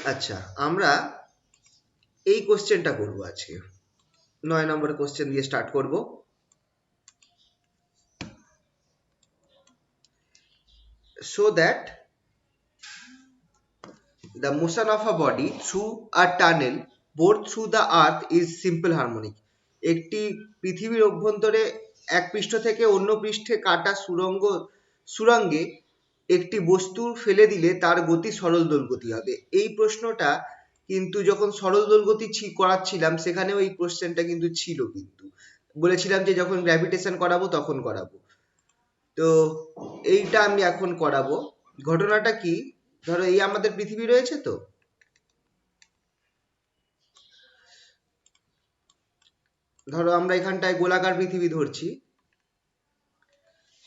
আচ্ছা, আমরা এই কোশ্চেনটা করব আজকে। 9 নম্বর কোশ্চেন দিয়ে স্টার্ট করব। So that the motion of a body through a tunnel bored through the earth is simple harmonic. একটি পৃথিবীর অভ্যন্তরে এক পৃষ্ঠ থেকে অন্য পৃষ্ঠে কাটা সুড়ঙ্গে একটি বস্তু ফেলে দিলে তার গতি সরল দোলগতি হবে। এই প্রশ্নটা কিন্তু যখন সরল দোলগতি করাচ্ছিলাম সেখানেও এই কোশ্চেনটা কিন্তু ছিল, কিন্তু বলেছিলাম যে যখন গ্র্যাভিটেশন করাবো তখন করাবো। তো এইটা আমি এখন করাবো। ঘটনাটা কি, ধরো এই আমাদের পৃথিবী রয়েছে, তো ধরো আমরা এখানটায় গোলাকার পৃথিবী ধরছি।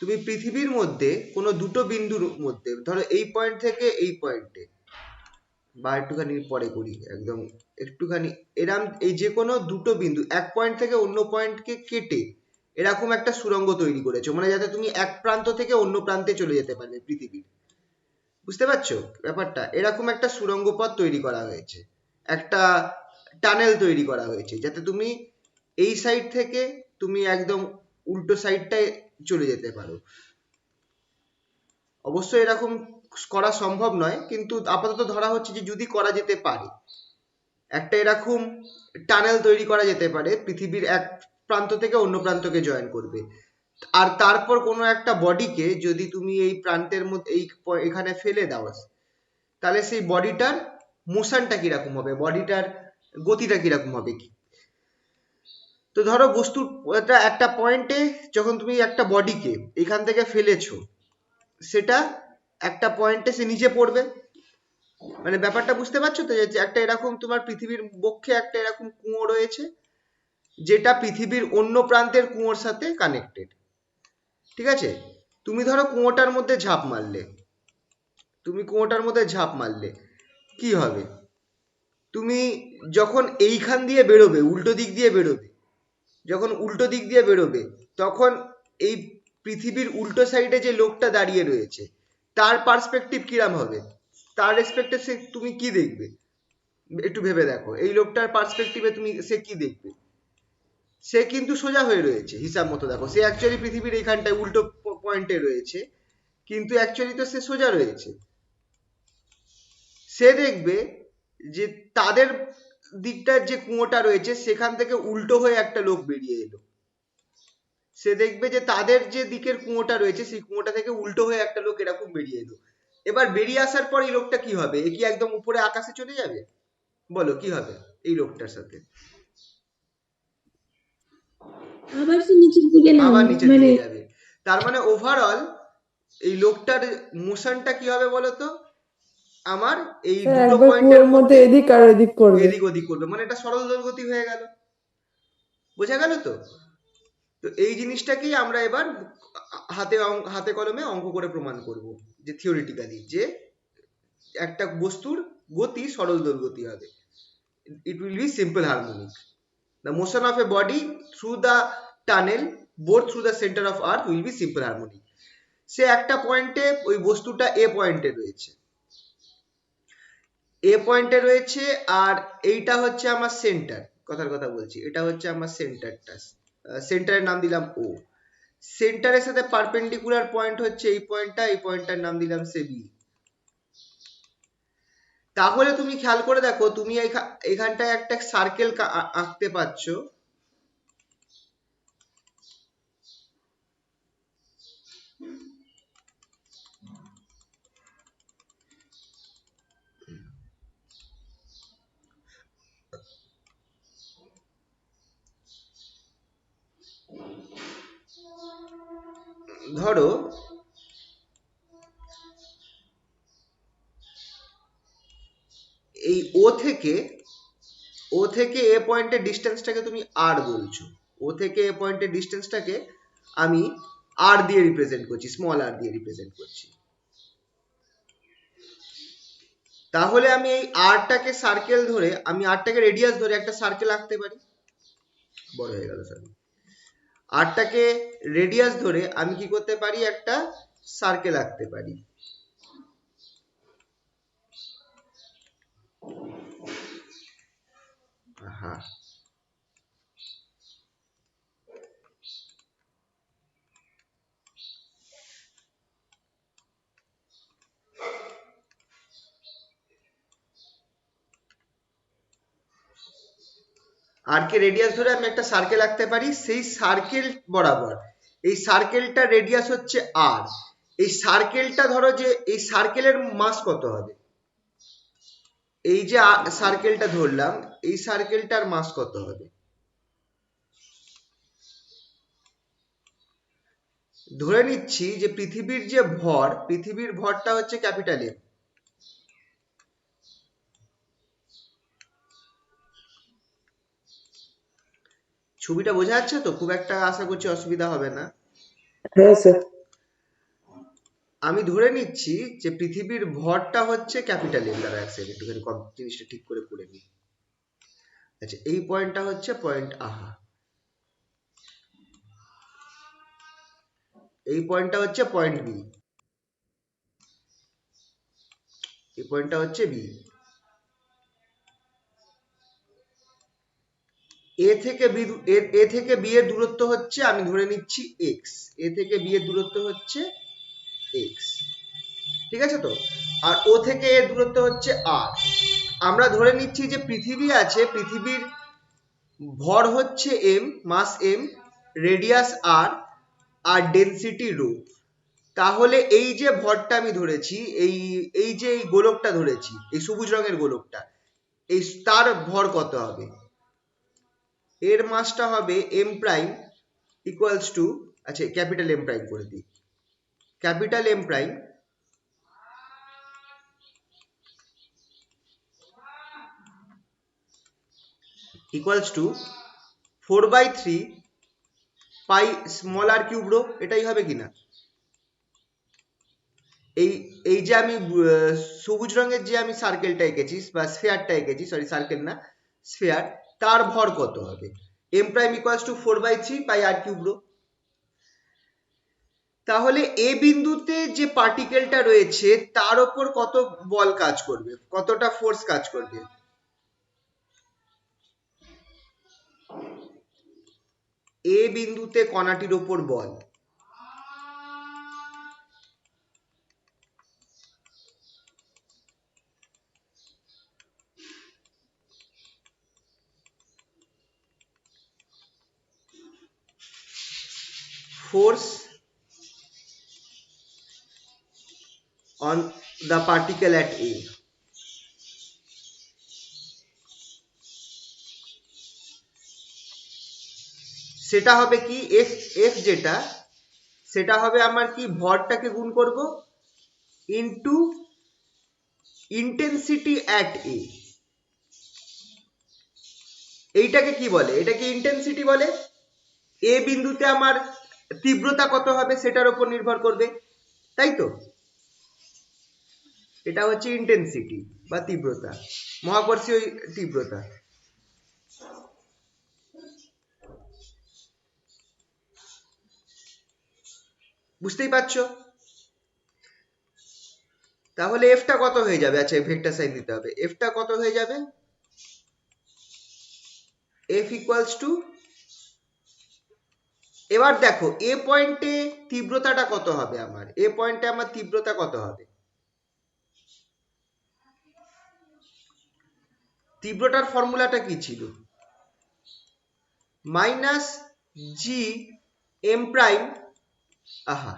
তুমি পৃথিবীর মধ্যে কোনো দুটো বিন্দুর মধ্যে, ধরো এই পয়েন্ট থেকে এই পয়েন্টে, বা একটুখানি পরে করি একদম, একটুখানি এরম এই যে কোনো দুটো বিন্দু এক পয়েন্ট থেকে অন্য পয়েন্টকে কেটে এরকম একটা সুড়ঙ্গ তৈরি করেছো, মানে যাতে তুমি এক প্রান্ত থেকে অন্য প্রান্তে চলে যেতে পারবে পৃথিবীর। বুঝতে পারছো ব্যাপারটা? এরকম একটা সুড়ঙ্গ পথ তৈরি করা হয়েছে, একটা টানেল তৈরি করা হয়েছে, যাতে তুমি এই সাইড থেকে তুমি একদম উল্টো সাইডটায় চলে যেতে পারো। অবশ্যই এরকম করা সম্ভব নয়, কিন্তু আপাতত ধরা হচ্ছে যে যদি করা যেতে পারে, একটা এরকম টানেল তৈরি করা যেতে পারে পৃথিবীর এক প্রান্ত থেকে অন্য প্রান্তকে জয়েন করবে। আর তারপর কোনো একটা বডিকে যদি তুমি এই প্রান্তের মধ্যে এখানে ফেলে দাও, তাহলে সেই বডিটার মোশনটা কিরকম হবে, বডিটার গতিটা কিরকম হবে কি। তো ধরো বস্তুর একটা পয়েন্টে যখন তুমি একটা বডিকে এখান থেকে ফেলেছো, সেটা একটা পয়েন্টে সে নিচে পড়বে। মানে ব্যাপারটা বুঝতে পারছো তো, যে একটা এরকম তোমার পৃথিবীর বক্ষে একটা এরকম কুঁয়ো রয়েছে, যেটা পৃথিবীর অন্য প্রান্তের কুঁয়োর সাথে কানেক্টেড। ঠিক আছে, তুমি ধরো কুঁয়োটার মধ্যে ঝাঁপ মারলে, কি হবে, তুমি যখন এইখান দিয়ে বেরোবে, উল্টো দিক দিয়ে বেরোবে, যখন উল্টো দিক দিয়ে বেরোবে তখন এই পৃথিবীর উল্টো সাইডে যে লোকটা দাঁড়িয়ে রয়েছে তার পার্সপেক্টিভ কিরাম হবে, তার রেসপেক্টে তুমি কি দেখবে, একটু ভেবে দেখো। এই লোকটার পার্সপেক্টিভে সে কি দেখবে, সে কিন্তু সোজা হয়ে রয়েছে হিসাব মতো। দেখো, সে অ্যাকচুয়ালি পৃথিবীর এইখানটায় উল্টো পয়েন্টে রয়েছে, কিন্তু অ্যাকচুয়ালি তো সে সোজা রয়েছে। সে দেখবে যে তাদের দিকটার যে কুঁয়োটা রয়েছে সেখান থেকে উল্টো হয়ে একটা লোক বেরিয়ে এলো। সে দেখবে যে তাদের যে দিকের কুঁয়োটা রয়েছে সেই কুঁয়োটা থেকে উল্টো হয়ে একটা লোক এরকম বেরিয়ে এলো। এবার বেরিয়ে আসার পর এই লোকটা কি হবে, এ কি একদম উপরে আকাশে চলে যাবে? বলো কি হবে এই লোকটার সাথে? আবার সে নিচের দিকে আবার নামবে নিচের মানে দিকে যাবে। তার মানে ওভারঅল এই লোকটার মোশনটা কি হবে বলতো, আমার এই দুটো একবার পয়েন্টের কুয়োর মধ্যে মধ্যে এদিক আর এদিক করবে। এদিক ওদিক করবে, মানে এটা সরল দোলগতি হয়ে গেল। বোঝা গেল তো? তো এই জিনিসটাকেই আমরা এবার হাতে কলমে অঙ্ক করে প্রমাণ করব, যে থিওরিটিক্যালি যে একটা বস্তুর গতি সরল দোলগতি হবে। It will be simple harmonic. The motion of a body through the tunnel both through the center of earth will be simple harmonic. সে একটা পয়েন্টে, ওই বস্তুটা এ পয়েন্টে রয়েছে, আর এইটা হচ্ছে আমার সেন্টার, কথার কথা বলছি, এটা হচ্ছে আমার সেন্টারটা। সেন্টারের নাম দিলাম ও। সেন্টারের সাথে পারপেন্ডিকুলার পয়েন্ট হচ্ছে এই পয়েন্টটা, এই পয়েন্টটার নাম দিলাম সে বি। তাহলে তুমি খেয়াল করে দেখো, তুমি এখানটায় একটা সার্কেল আঁকতে পারছো। ধরো এই ও থেকে এ পয়েন্টের ডিস্টেন্সটাকে তুমি আর বলছো, ও থেকে এ পয়েন্টের ডিস্টেন্সটাকে আমি আর দিয়ে রিপ্রেজেন্ট করছি, স্মল আর দিয়ে রিপ্রেজেন্ট করছি। তাহলে আমি এই আরটাকে সার্কেল ধরে, আমি আরটাকে রেডিয়াস ধরে একটা সার্কেল আঁকতে পারি। বড় হয়ে গেল স্যার। আরটাকে রেডিয়াস ধরে আমি কি করতে পারি, একটা সার্কেল আঁকতে পারি। হ্যাঁ, আর্কের রেডিয়াস ধরে আমি একটা সার্কেল আঁকতে পারি, সেই সার্কেল বরাবর এই সার্কেলটা রেডিয়াস হচ্ছে আর, এই সার্কেলটা ধরো যে এই সার্কেলের মাস কত হবে, এই যে সার্কেলটা ধরলাম এই সার্কেলটার মাস কত হবে। ধরে নিচ্ছি যে পৃথিবীর যে ভর, পৃথিবীর ভরটা হচ্ছে ক্যাপিটাল এম। ছবিটা বোঝা যাচ্ছে তো? খুব একটা আশা করছি অসুবিধা হবে না। হ্যাঁ স্যার। আমি ধরে নিচ্ছি যে পৃথিবীর ভরটা হচ্ছে ক্যাপিটাল এম। দ্বারা এক সেকেন্ড একটুখানি জিনিসটা ঠিক করে করে নিই। আচ্ছা, এই পয়েন্টটা হচ্ছে পয়েন্ট আহা, এই পয়েন্টটা হচ্ছে পয়েন্ট বি, এই পয়েন্টটা হচ্ছে বি। এ থেকে বি, এ থেকে বি এর দূরত্ব হচ্ছে, আমি ধরে নিচ্ছি এক্স, এ থেকে বি এর দূরত্ব হচ্ছে এক্স, ঠিক আছে তো? আর ও থেকে এর দূরত্ব হচ্ছে আর। আমরা ধরে নিচ্ছি যে পৃথিবী আছে, পৃথিবীর ভর হচ্ছে এম, মাস এম, রেডিয়াস আর, আর ডেনসিটি রো। তাহলে এই যে ভরটা আমি ধরেছি, এই এই যে এই গোলকটা ধরেছি, এই সবুজ রঙের গোলকটা, এই তার ভর কত হবে? এর মাসটা হবে এম প্রাইম ইকুয়ালস টু, আচ্ছা ক্যাপিটাল এম প্রাইম করে দিই, capital M prime equals to 4/3 pi small R cube rho. এটাই হবে কিনা? এই এই যে আমি সবুজ রঙের যে আমি সার্কেলটা এঁকেছি বা স্ফিয়ারটা এঁকেছি, সরি সার্কেল না স্ফিয়ার, তার ভর কত হবে? M prime equals to 4/3 pi R cube rho. তাহলে এ বিন্দুতে যে পার্টিকেলটা রয়েছে তার উপর কত বল কাজ করবে, কতটা ফোর্স কাজ করবে? এ বিন্দুতে কণাটির উপর বল, force on the particle at A, সেটা হবে কি এফ, এফ যেটা, সেটা হবে আমার কি, ভরটাকে গুণ করব ইনটু ইন্টেন্সিটি অ্যাট এ। এইটাকে কি বলে? এটাকে ইন্টেন্সিটি বলে। এ বিন্দুতে আমার তীব্রতা কত হবে সেটার উপর নির্ভর করবে, তাই তো? এটা হচ্ছে ইন্টেন্সিটি বা তীব্রতা, মহাকর্ষীয় তীব্রতা। বুঝতেই পারছো? তাহলে এফটা কত হয়ে যাবে? আচ্ছা ভেক্টর সাইন দিতে হবে। এফটা কত হয়ে যাবে? এফ ইকুয়ালস টু, এবার দেখো এ পয়েন্টে তীব্রতাটা কত হবে আমার, এ পয়েন্টে আমার তীব্রতা কত হবে? তীব্রতার ফর্মুলাটা কি ছিল? মাইনাস জি এম প্রাইম, আহা,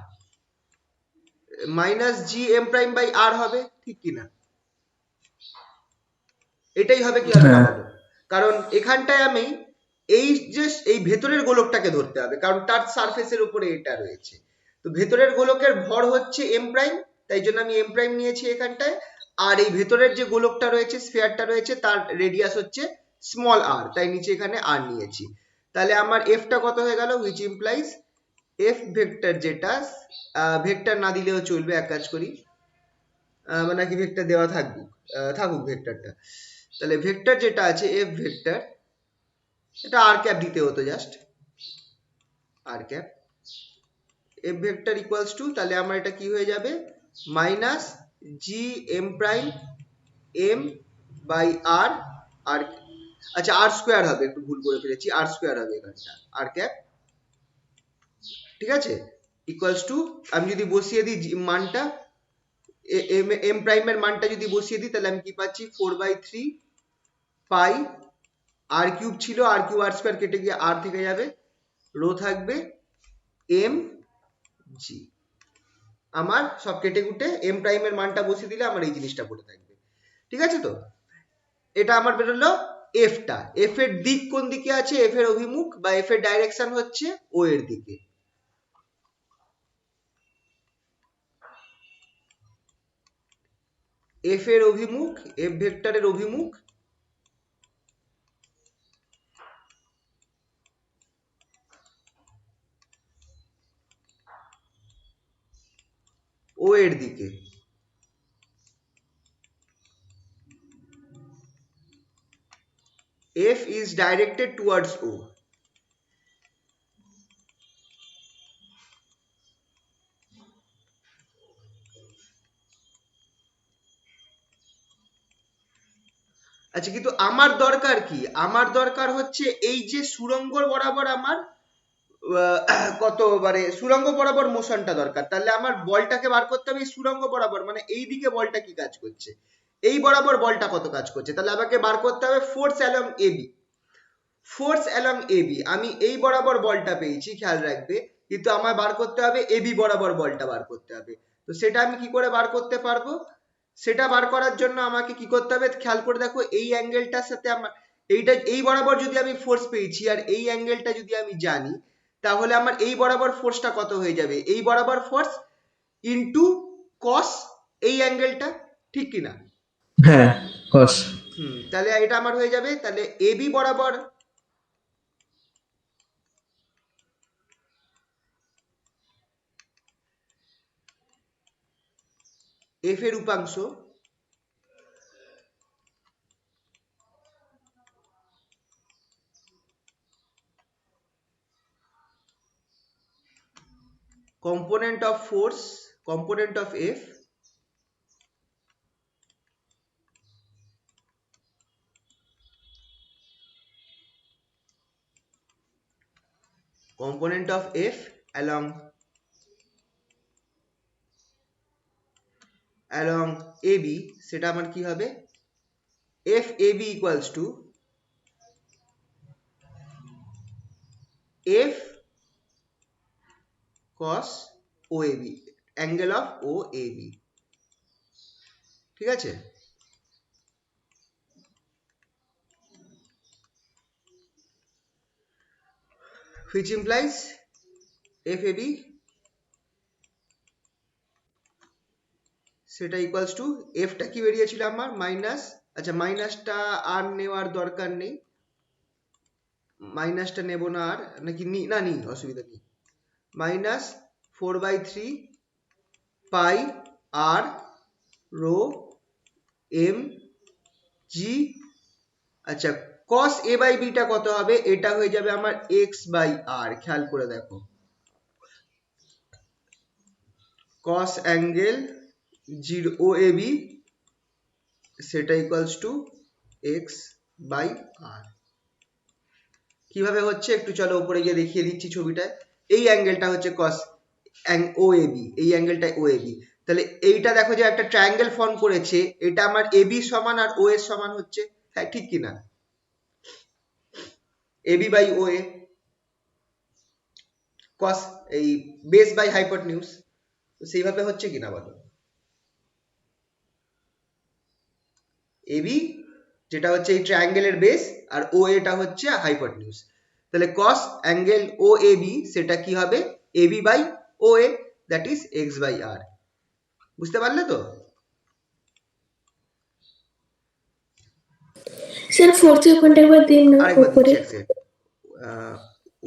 minus G M prime by R হবে, ঠিক কিনা? এটাই হবে কি হবে না বলো? কারণ এখানটায় আমি এই যে এই ভেতরের গোলকটাকে ধরতে হবে, কারণ তার সারফেসের উপরে এটা রয়েছে, তো ভেতরের গোলকের ভর হচ্ছে এম প্রাইম, তাই জন্য আমি এম প্রাইম নিয়েছি এখানটায়। আর এই ভেতরের যে গোলকটা রয়েছে, স্ফিয়ারটা রয়েছে, তার রেডিয়াস হচ্ছে স্মল আর, তাই নিচে এখানে আর নিয়েছি। তাহলে আমার এফটা কত হয়ে গেল, হুইচ ইমপ্লাইজ এফ ভেক্টর, যেটা ভেক্টর না দিলেও চলবে, এক কাজ করি, নাকি ভেক্টর দেওয়া থাকুক, থাকুক ভেক্টরটা। তাহলে ভেক্টর যেটা আছে এফ ভেক্টর, এটা আর ক্যাপ দিতে হতো, just R cap, F vector equals to, তাহলে আমার এটা কি হয়ে যাবে, minus G M prime M by R, R আচ্ছা আর স্কোয়ার হবে, একটু ভুল করে ফেলেছি, আর স্কোয়ার হবে এখানটা, আর ক্যাপ, ঠিক আছে, ইকুয়ালস টু, আমি যদি বসিয়ে দিই মানটা, এম প্রাইমের মানটা যদি বসিয়ে দিই, তাহলে আমি কি পাচ্ছি, 4/3 পাই, আর কিউব ছিল, আর কিউব আর স্কোয়ার কেটে গিয়ে আর থেকে যাবে, রো থাকবে এম জি, আমার সব কেটে কুটে এম প্রাইমের মানটা বসিয়ে দিলে আমার এই জিনিসটা পড়ে থাকবে, ঠিক আছে। তো এটা আমার বেরোলো এফটা, এফ এর দিক কোন দিকে আছে, এফ এর অভিমুখ বা এফ এর ডাইরেকশন হচ্ছে ও এর দিকে, এফ এর অভিমুখ, এফ ভেক্টরের অভিমুখ ও এর দিকে, F is directed towards O. আচ্ছা কিন্তু আমার দরকার কি, আমার দরকার হচ্ছে এই যে সুড়ঙ্গ বরাবর আমার কত মানে সুড়ঙ্গ বরাবর মোশনটা দরকার, তাহলে আমার বলটাকে বার করতে হবে এই সুড়ঙ্গ বরাবর, মানে এই দিকে বলটা কি কাজ করছে, এই বরাবর বলটা কত কাজ করছে, তাহলে আমাকে বার করতে হবে force along AB, force along AB, আমি এই বরাবর বলটা পেয়েছি খেয়াল রাখবে, কিন্তু আমার বার করতে হবে এবি বরাবর বলটা বার করতে হবে, তো সেটা আমি কি করে বার করতে পারবো, সেটা বার করার জন্য আমাকে কি করতে হবে, খেয়াল করে দেখো এই অ্যাঙ্গেলটার সাথে আমার এইটা, এই বরাবর যদি আমি ফোর্স পেয়েছি আর এই অ্যাঙ্গেলটা যদি আমি জানি, তাহলে আমার এই বরাবর ফোর্সটা কত হয়ে যাবে, এই বরাবর ফোর্স ইনটু কস এই অ্যাঙ্গেলটা, ঠিক কিনা, হ্যাঁ কস। তাহলে এটা আমার হয়ে যাবে, তাহলে এবি বরাবর এফ এর উপাংশ component of force, component of F, component of F along AB, সেটা আমার কি হবে, FAB equals to F cos OAB, angle of OAB, ঠিক আছে। which implies FAB সেটা ইকুয়ালস টু, এফটা কি বেরিয়েছিল আমার মাইনাস, আচ্ছা মাইনাসটা আর নেওয়ার দরকার নেই, মাইনাসটা নেব না আর, নাকি না নি, অসুবিধা নেই, minus 4/3 pi R rho M G, আচ্ছা cos a বাই বিটা কত হবে, এটা হয়ে যাবে আমার x/r, খেয়াল করে দেখো, cos অ্যাঙ্গেল 0 OAB সেটা ইকুয়ালস টু x/r, কিভাবে হচ্ছে একটু চলো উপরে গিয়ে দেখিয়ে দিচ্ছি ছবিটায়, এই অ্যাঙ্গেলটা হচ্ছে cos OAB, এই অ্যাঙ্গেলটা OAB, তাহলে এইটা দেখো যে একটা ট্রায়াঙ্গেল ফর্ম করেছে, এটা আমার AB সমান আর OA সমান হচ্ছে, হ্যাঁ ঠিক কিনা, AB/OA cos এই বেস বাই হাইপোটেনিউজ, সেইভাবে হচ্ছে কিনা বলো, এবি যেটা হচ্ছে এই ট্রায়াঙ্গেলের বেস আর ও এটা হচ্ছে হাইপোটেনিউজ, তাহলে cos অ্যাঙ্গেল ও এবি সেটা কি হবে, AB by O A, that is x/r, বুঝতে পারলে তো। স্যার ফোর্থ ওখানটা একবার দিন না আরেকবার উপরে। দিচ্ছি এক second,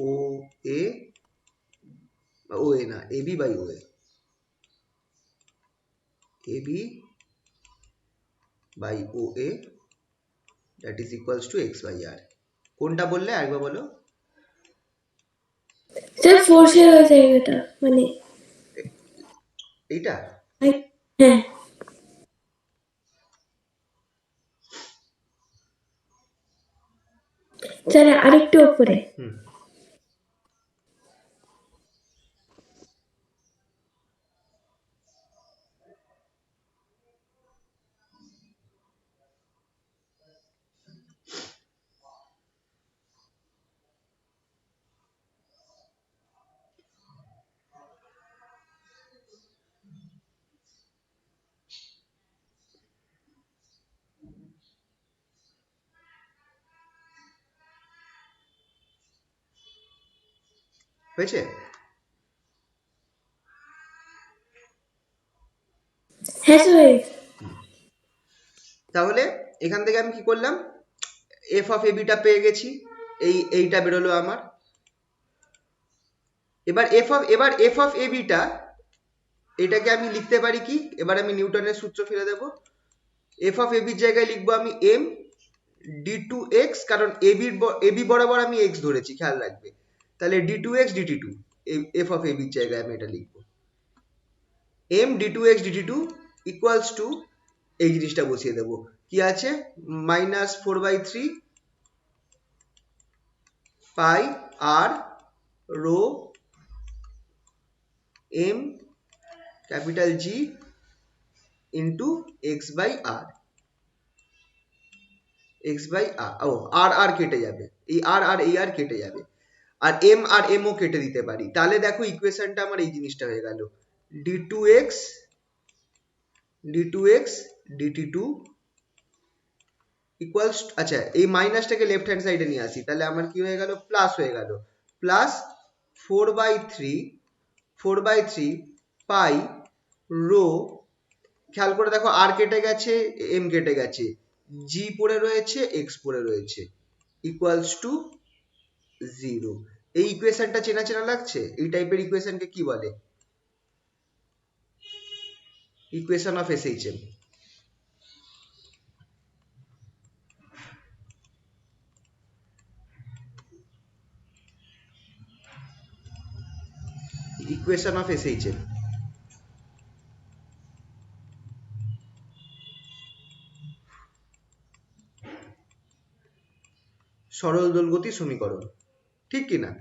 O A, O A না, AB by O A, AB by O A that is equals to x/r, কোনটা বললে আরেকবার বলো, স্যার ফোর্সের ওই জায়গাটা মানে এইটা, হ্যাঁ স্যার আরেকটু উপরে। হুম, হয়েছে? হ্যাঁ স্যার। তাহলে এখান থেকে আমি কি করলাম, এফ অফ এবিটা পেয়ে গেছি, এইটা বেরোলো আমার। এবার এফ অফ এবিটা, এটাকে আমি লিখতে পারি কি, এবার আমি নিউটনের সূত্র ফেলে দেবো। এফ অফ এবির জায়গায় লিখবো আমি এম ডি টু এক্স, কারণ এবি বরাবর আমি এক্স ধরেছি, খেয়াল রাখবে। তাহলে D two x DT two, F of এবির জায়গায় আমি এটা লিখবো M D two x DT two equals to, এই জিনিসটা বসিয়ে দেবো, কি আছে, -4/3 pi R rho M capital G into X by R. X by R, ও আর আর কেটে যাবে, এই আর এই আর কেটে যাবে, আর এম ও কেটে দিতে পারি। তাহলে দেখো ইকুয়েশনটা আমার এই জিনিসটা হয়ে গেল, d two x DT two equals, আচ্ছা এই মাইনাসটাকে লেফট হ্যান্ড সাইডে নিয়ে আসি, তাহলে আমার কি হয়ে গেল, প্লাস হয়ে গেল, প্লাস 4/3 পাই রো, খেয়াল করে দেখো আর কেটে গেছে, এম কেটে গেছে, জি পড়ে রয়েছে, এক্স পড়ে রয়েছে, ইকুয়ালস টু 0। এই ইকুয়েশনটা চেনা চেনা লাগছে? এই টাইপের ইকুয়েশনকে কি বলে? Equation of SHM. Equation of SHM, সরল দোলগতি সমীকরণ, ঠিক কি না?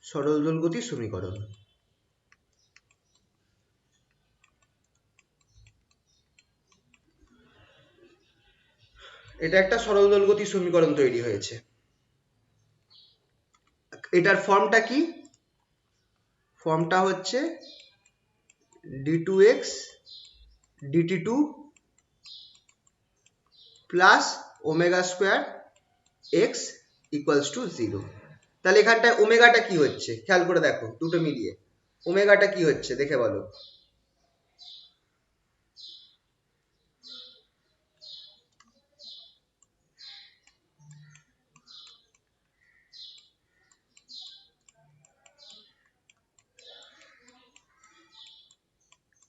সরল দোলগতি সমীকরণ, এটা একটা সরল দোলগতি সমীকরণ তৈরি হয়েছে। এটার ফর্মটা কি? ফর্মটা হচ্ছে d two x DT two plus omega square x equals to 0। তাহলে এখানটায় ওমেগাটা কি হচ্ছে, খেয়াল করে দেখো দুটো মিলিয়ে, ওমেগাটা কি হচ্ছে দেখে বলো।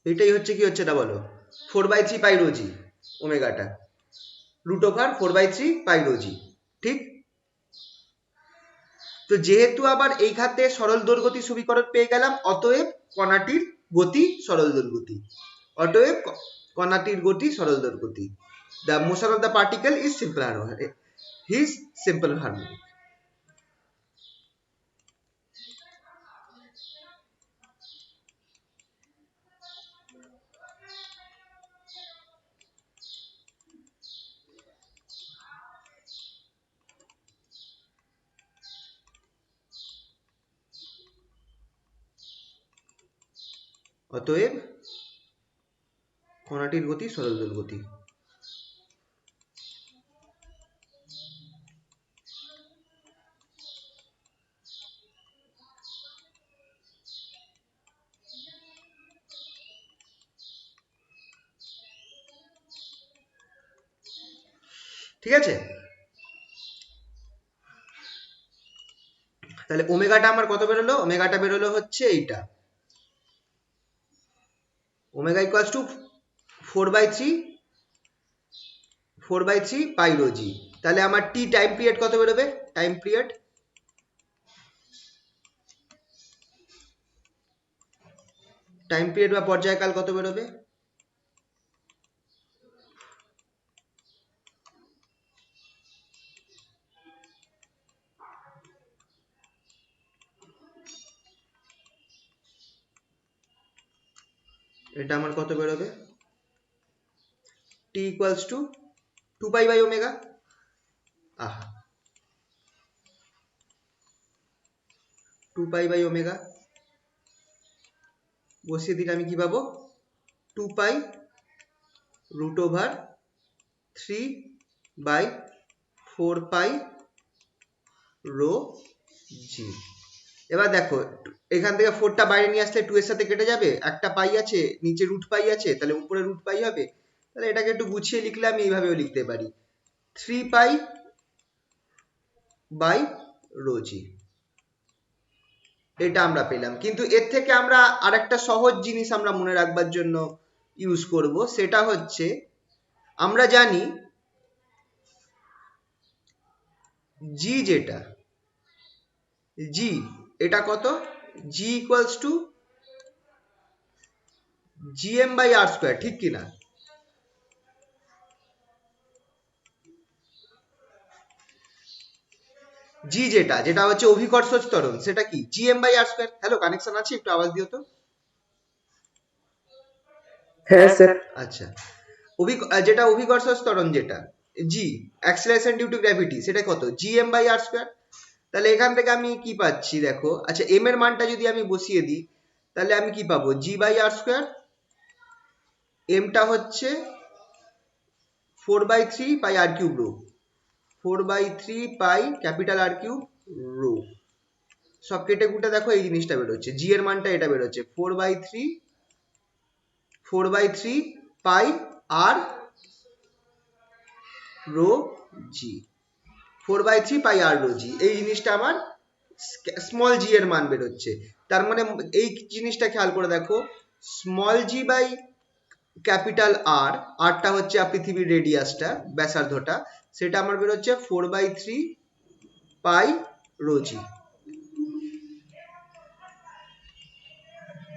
এটাই হচ্ছে, কি হচ্ছে এটা বলো, 4/3 পাই রো জি, ওমেগাটা √4/3 পাই রো জি, ঠিক? তো যেহেতু আবার এই খাতে সরল দৈর্ঘ্যতি সমীকরণ পেয়ে গেলাম, অতএব কণাটির গতি সরল দৈর্ঘ্যতি, অতএব কণাটির গতি সরল দৈর্ঘ্যতি, the motion of the particle is simple harmonic, his simple harmonic। অতএব কণাটির গতি সরল দৈর্ঘ্যতি। ঠিক আছে, তাহলে ওমেগাটা আমার কত বেরোলো, ওমেগাটা বেরোলো হচ্ছে এইটা, omega equals to 4/3 pi rho G. তাহলে আমার টি টাইম পিরিয়ড কত বেরোবে, টাইম পিরিয়ড টাইম পিরিয়ড বা পর্যায়কাল কত বেরোবে? এটা আমার কত বেরোবে? t equals to 2 pi by omega। আহা, 2 pi by omega বসিয়ে দিলে আমি কি পাবো? 2 pi root over 3 by 4 pi rho g। এবার দেখো, এখান থেকে 4টা বাইরে নিয়ে আসলে 2 এর সাথে কেটে যাবে, একটা পাই আছে, নিচে রুট পাই আছে, তাহলে উপরে রুট পাই হবে। তাহলে এটাকে একটু গুছিয়ে লিখলে আমি এইভাবেও লিখতে পারি, 3 pi by rho g। এটা আমরা পেলাম। কিন্তু এর থেকে আমরা আরেকটা সহজ জিনিস আমরা মনে রাখবার জন্য ইউজ করব, সেটা হচ্ছে আমরা জানি g যেটা, g এটা কত? g equals to gm by r square, ঠিক কি না? g যেটা হচ্ছে অভিকর্ষজ ত্বরণ, সেটা কি? gm by r square। Hello, connection আছে? একটু আওয়াজ দিও তো। হ্যাঁ স্যার। আচ্ছা, যেটা অভিকর্ষজ ত্বরণ, যেটা g acceleration due to gravity, সেটা কত? gm by r square। তাহলে এখান থেকে আমি কি পাচ্ছি দেখো, আচ্ছা m এর মানটা যদি আমি বসিয়ে দিই, তাহলে আমি কি পাবো? g by r square। m টা হচ্ছে 4/3 pi r cube rho, 4/3 pi capital r cube rho। সব কেটে কুটে দেখো এই জিনিসটা বেরোচ্ছে, g এর মানটা এটা বেরোচ্ছে 4/3 pi r rho g, 4/3 pi r rho g। এই জিনিসটা আমার স্মল জি এর মান বেরোচ্ছে। তার মানে এই জিনিসটা খেয়াল করে দেখো, small g by capital R, আরটা হচ্ছে পৃথিবীর রেডিয়াসটা, ব্যাসার্ধটা, সেটা আমার বেরোচ্ছে 4/3 পাই রো জি।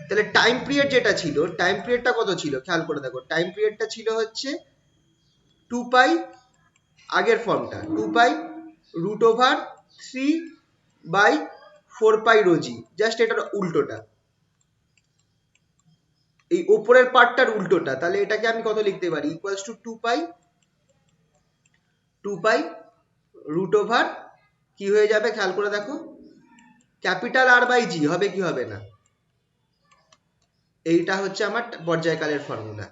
তাহলে টাইম পিরিয়ড যেটা ছিল, টাইম পিরিয়ডটা কত ছিল খেয়াল করে দেখো, টাইম পিরিয়ডটা ছিল হচ্ছে 2 পাই, আগের ফর্মটা 2 পাই রুট ওভার 3/4 পাই রো জি, জাস্ট এটার উল্টোটা, এই উপরের পার্টটার উল্টোটা। তাহলে এটাকে আমি কত লিখতে পারি? Equals to 2 pi root over কি হয়ে যাবে খেয়াল করে দেখো, ক্যাপিটাল আর বাই জি হবে কি হবে না? এইটা হচ্ছে আমার পর্যায়কালের ফর্মুলা।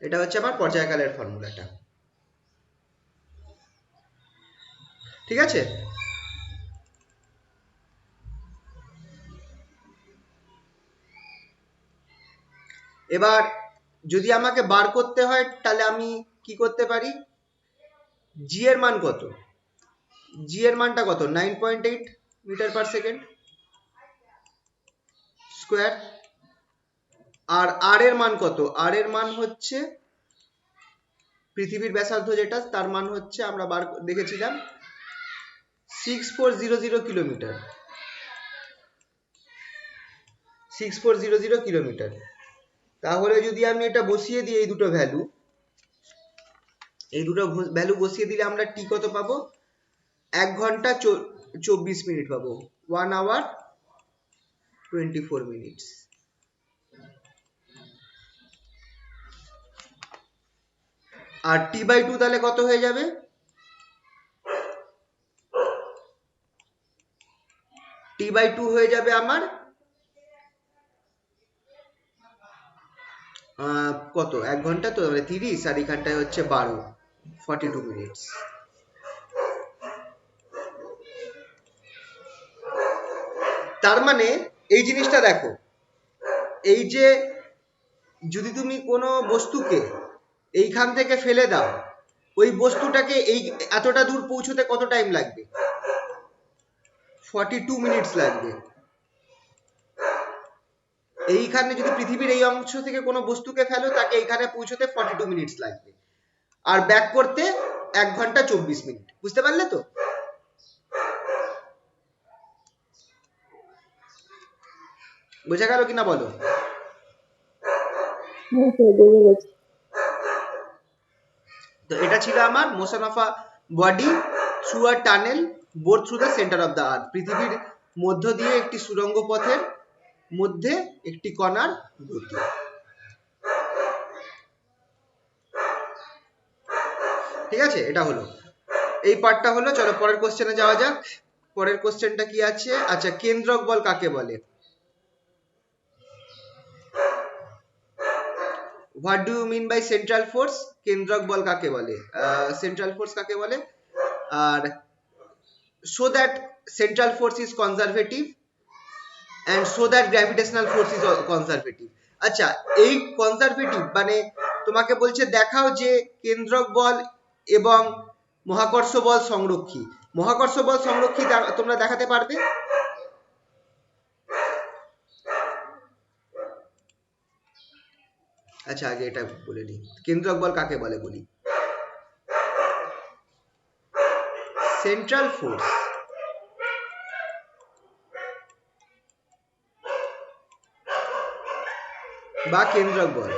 এটা হচ্ছে আমার পর্যায়কালের ফর্মুলাটা, ঠিক আছে? এবার যদি আমাকে বার করতে হয়, তাহলে আমি কি করতে পারি? জি এর মান কত? জি এর মানটা কত? 9.8 মিটার পার সেকেন্ড স্কোয়ার। আর আর এর মান কত? আর এর মান হচ্ছে পৃথিবীর ব্যাসার্ধ যেটা, তার মান হচ্ছে আমরা দেখেছিলাম 6400 কিলোমিটার, 6400 কিলোমিটার। তাহলে যদি আমি এটা বসিয়ে দিই, এই দুটো ভ্যালু বসিয়ে দিলে আমরা টি কত পাবো? 1 ঘন্টা 24 মিনিট পাবো, 1 আওয়ার 24 মিনিটস। আর t/2 তাহলে কত হয়ে যাবে? t/2 হয়ে যাবে আমার কত? 1 ঘন্টা তো, মানে 30, আর এখানটায় হচ্ছে 12, 42 মিনিটস। তার মানে এই জিনিসটা দেখো, এই যে যদি তুমি কোনো বস্তুকে এইখান থেকে ফেলে দাও, ওই বস্তুটাকে এই এতটা দূর পৌঁছতে কত টাইম লাগবে? 42 মিনিটস লাগবে। এইখানে যদি পৃথিবীর এই অংশ থেকে কোনো বস্তুকে ফেলো তাকে এইখানে পৌঁছতে 42 মিনিটস লাগবে, আর ব্যাক করতে 1 ঘন্টা 24 মিনিট। বুঝতে পারলে তো? বোঝা গেল কিনা বলো? হ্যাঁ স্যার, বোঝা গেছে। তো এটা ছিল আমার motion of a body through a tunnel bore through the centre of the earth. পৃথিবীর মধ্য দিয়ে একটি সুড়ঙ্গ পথের মধ্যে একটি কণার গতি। ঠিক আছে, এটা হলো এই পার্টটা হলো। চলো পরের কোশ্চেনে যাওয়া যাক। পরের কোশ্চেনটা কি আছে? আচ্ছা, কেন্দ্রক বল কাকে বলে? What do you mean by central force? কেন্দ্রক বল কাকে বলে? সেন্ট্রাল ফোর্স কাকে বলে? আর so that central force is conservative and so that gravitational force is conservative. আচ্ছা, এই কনজারভেটিভ মানে তোমাকে বলছে দেখাও যে কেন্দ্রক বল এবং মহাকর্ষ বল সংরক্ষী। মহাকর্ষ বল সংরক্ষী তোমরা দেখাতে পারবে? আচ্ছা, আগে এটা বলে নিই, কেন্দ্রক বল কাকে বলে বলি। সেন্ট্রাল ফোর্স বা কেন্দ্রক বল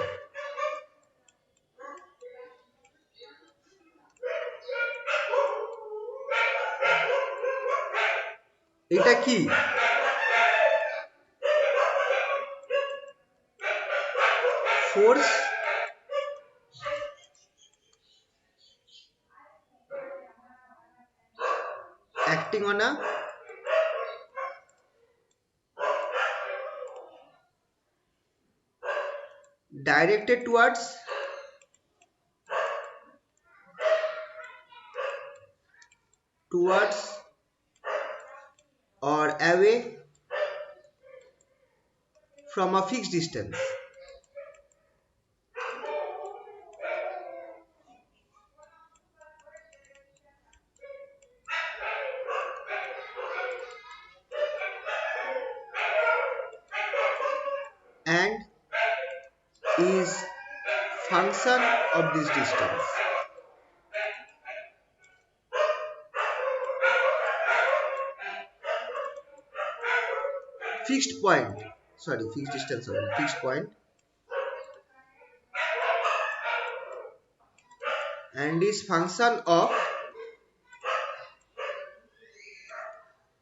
এটা কি? Force acting on a directed towards or away from a fixed distance. And is function of this distance. Fixed point, sorry, fixed distance, sorry, fixed point, and is function of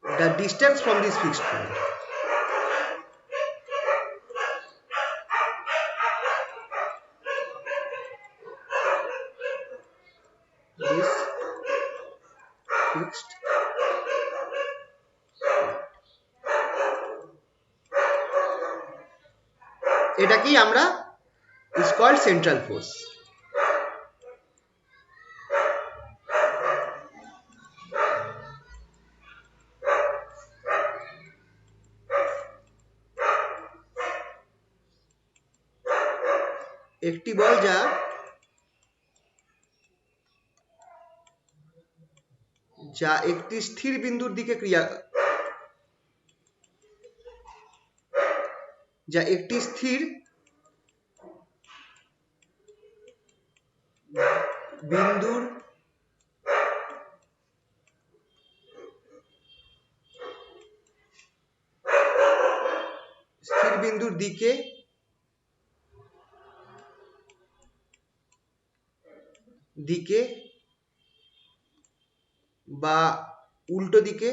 the distance from this fixed point. This fixed এটাকেই আমরা is called central force. একটি বল যা একটি স্থির বিন্দুর দিকে যা একটি স্থির বিন্দুর দিকে বা উল্টো দিকে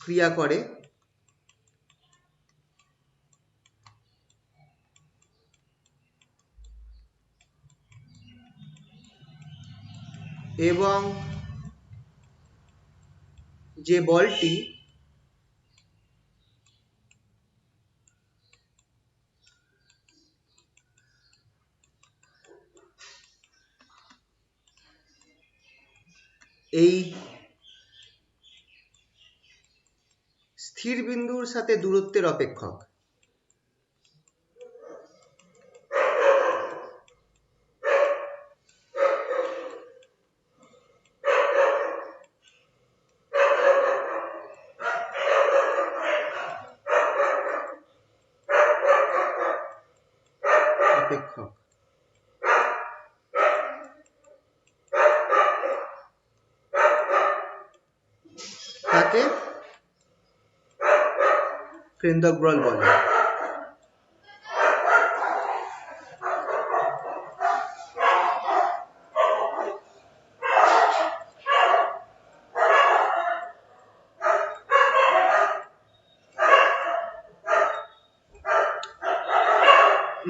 ক্রিয়া করে এবং যে বলটি এই স্থির বিন্দুর সাথে দূরত্বের অপেক্ষক, তাকে কেন্দ্রক বল বলে।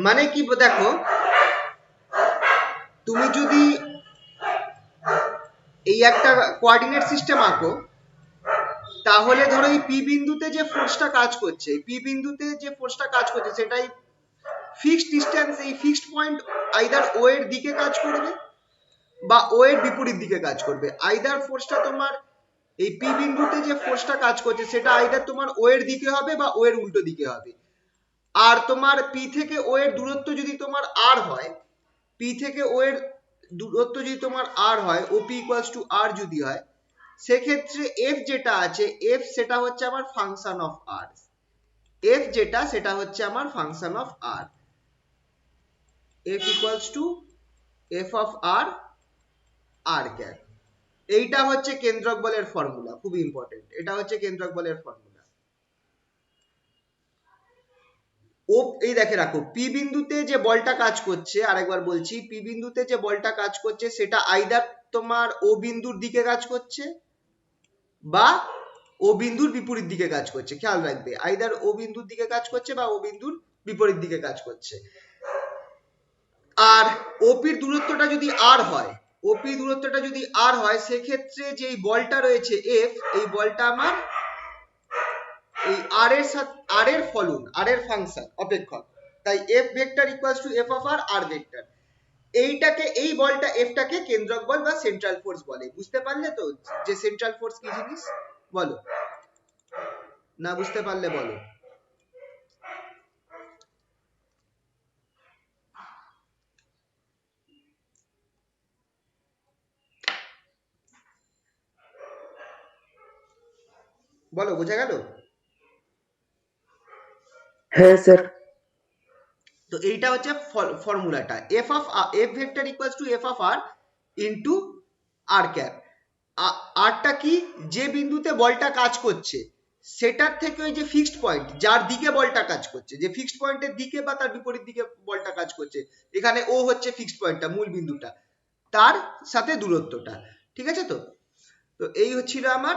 মানে কি দেখো, তুমি যদি এই একটা কোঅর্ডিনেট সিস্টেম আঁকো, তাহলে ধরো এই পি বিন্দুতে যে ফোর্সটা কাজ করছে, সেটাই ফিক্সড ডিস্টেন্স, এই ফিক্সড পয়েন্ট আইদার ও এর দিকে কাজ করবে বা ও এর বিপরীত দিকে কাজ করবে। আইদার ফোর্সটা তোমার এই পি বিন্দুতে যে ফোর্সটা কাজ করছে সেটা আইদার তোমার ও এর দিকে হবে বা ও এর উল্টো দিকে হবে। আর তোমার পি থেকে ও এর দূরত্ব যদি তোমার আর হয়, পি থেকে ও এর দূরত্ব যদি তোমার আর হয়, ওপি ইকুয়ালস টু আর যদি হয়, সেক্ষেত্রে এফ যেটা আছে, এফ সেটা হচ্ছে আমার ফাংশন অফ আর। এফ যেটা সেটা হচ্ছে আমার function of R. F equals to F of R, R cap. এইটা হচ্ছে কেন্দ্রক বলের ফর্মুলা, খুব ইম্পর্টেন্ট। এটা হচ্ছে কেন্দ্রক বলের ফর্মুলা। ও এই দেখে রাখো, পি বিন্দুতে যে বলটা কাজ করছে, আরেকবার বলছি, পি বিন্দুতে যে বলটা কাজ করছে সেটা আইদার তোমার ও বিন্দুর দিকে কাজ করছে বা ও বিন্দুর বিপরীত দিকে কাজ করছে। খেয়াল রাখবে, আইদার ও বিন্দুর দিকে কাজ করছে বা ও বিন্দুর বিপরীত দিকে কাজ করছে। আর ওপির দূরত্বটা যদি আর হয়, ওপির দূরত্বটা যদি আর হয়, সেক্ষেত্রে যে বলটা রয়েছে এফ, এই বলটা আমার এই আর এর সাথে, আর এর ফলন, আর এর ফাংশন, অপেক্ষক। তাই F vector equals to F of R, R vector. এইটাকে, এই বলটা এফটাকে কেন্দ্রক বল বা সেন্ট্রাল ফোর্স বলে। বুঝতে পারলে তো যে সেন্ট্রাল ফোর্স কি জিনিস? বলো, না বুঝতে পারলে বলো। বলো, বোঝা গেল? হ্যাঁ স্যার। তো এইটা হচ্ছে ফর্মুলাটা, F of F vector equals to F of R into R cap. আরটা কি, যে বিন্দুতে বলটা কাজ করছে সেটার থেকে ওই যে ফিক্সড পয়েন্ট যার দিকে বলটা কাজ করছে, যে ফিক্সড পয়েন্টের দিকে বা তার বিপরীত দিকে বলটা কাজ করছে, এখানে ও হচ্ছে ফিক্সড পয়েন্টটা, মূল বিন্দুটা, তার সাথে দূরত্বটা। ঠিক আছে তো? তো এই হচ্ছিল আমার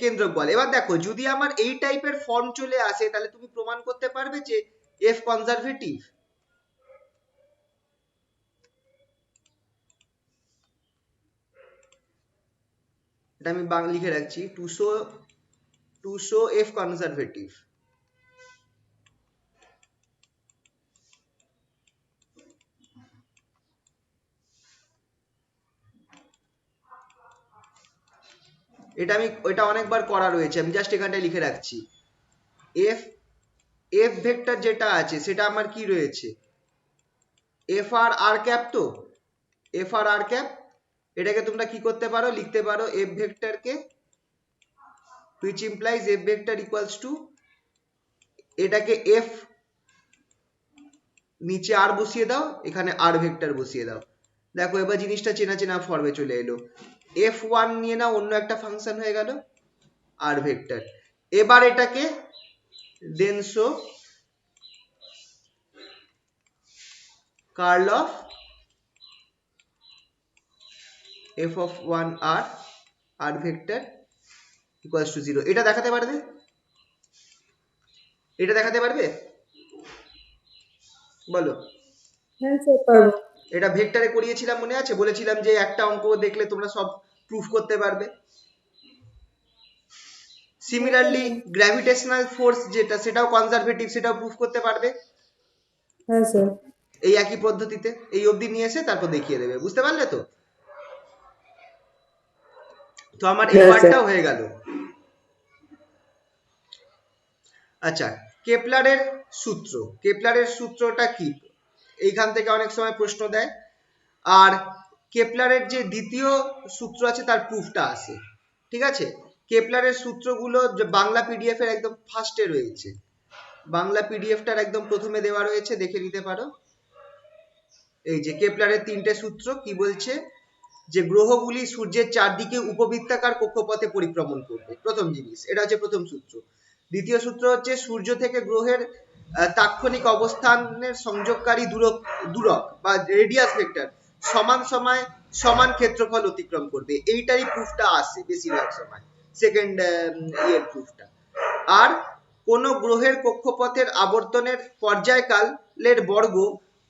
কেন্দ্রক বল। এবার দেখো, যদি আমার এই টাইপের ফর্ম চলে আসে, তাহলে তুমি প্রমাণ করতে পারবে যে এফ কনজারভেটিভ। এটা আমি বাংলা লিখে রাখছি, টু শো এফ কনজারভেটিভ। এটা অনেকবার করা রয়েছে, আমি জাস্ট এখানটায় লিখে রাখছি। এফ এফ ভেক্টর যেটা আছে সেটা আমার কি রয়েছে, এফ আর আর ক্যাপ। তো এফ আর আর ক্যাপ, এটাকে তোমরা কি করতে পারো, লিখতে পারো এফ ভেক্টরকে, which implies f vector equals to, এটাকে এফ নিচে আর বসিয়ে দাও, এখানে আর ভেক্টর বসিয়ে দাও। দেখো এবার জিনিসটা চেনা চেনা ফর্মে চলে এলো। এফ ওয়ান নিয়ে নাও, অন্য একটা ফাংশন হয়ে গেল আর ভেক্টর। এবার এটাকে then show curl of F of one r, R vector equals to 0। এটা দেখাতে পারবে? এটা দেখাতে পারবে? বলো। হ্যাঁ স্যার পারবো। এটা ভেক্টরে করিয়েছিলাম, মনে আছে? বলেছিলাম যে একটা অঙ্ক দেখলে তোমরা সব প্রুফ করতে পারবে। সিমিলারলি গ্র্যাভিটেশনাল ফোর্স যেটা, সেটাও কনজারভেটিভ, সেটাও প্রুফ করতে পারবে। হ্যাঁ স্যার। এই একই পদ্ধতিতে এই অবধি নিয়ে এসে তারপর দেখিয়ে দেবে। বুঝতে পারলে তো? তো আমার এই পার্টটাও হয়ে গেল। আচ্ছা, কেপলারের সূত্র, কেপলারের সূত্রটা কি? এইখান থেকে অনেক সময় প্রশ্ন দেয়। আর কেপলারের যে দ্বিতীয় সূত্র আছে তার প্রুফটা আসে। ঠিক আছে? কেপলারের সূত্রগুলো বাংলা পিডিএফ এর একদম ফার্স্টে রয়েছে, বাংলা পিডিএফটার একদম প্রথমে দেওয়া রয়েছে, দেখে নিতে পারো। এই যে কেপলারের তিনটে সূত্র কি বলছে, যে গ্রহগুলি সূর্যের চারদিকে উপবৃত্তাকার কক্ষপথে পরিক্রমণ করবে, প্রথম জিনিস, এটা হচ্ছে প্রথম সূত্র। দ্বিতীয় সূত্র হচ্ছে সূর্য থেকে গ্রহের তাৎক্ষণিক অবস্থানের সংযোগকারী দূরক বা রেডিয়াস ভেক্টর সমান সময় সমান ক্ষেত্রফল অতিক্রম করবে, এইটারই প্রুফটা আসে বেশিরভাগ সময়, সেকেন্ড ইয়ের প্রুফটা। আর কোন গ্রহের কক্ষপথের আবর্তনের পর্যায়কালের বর্গ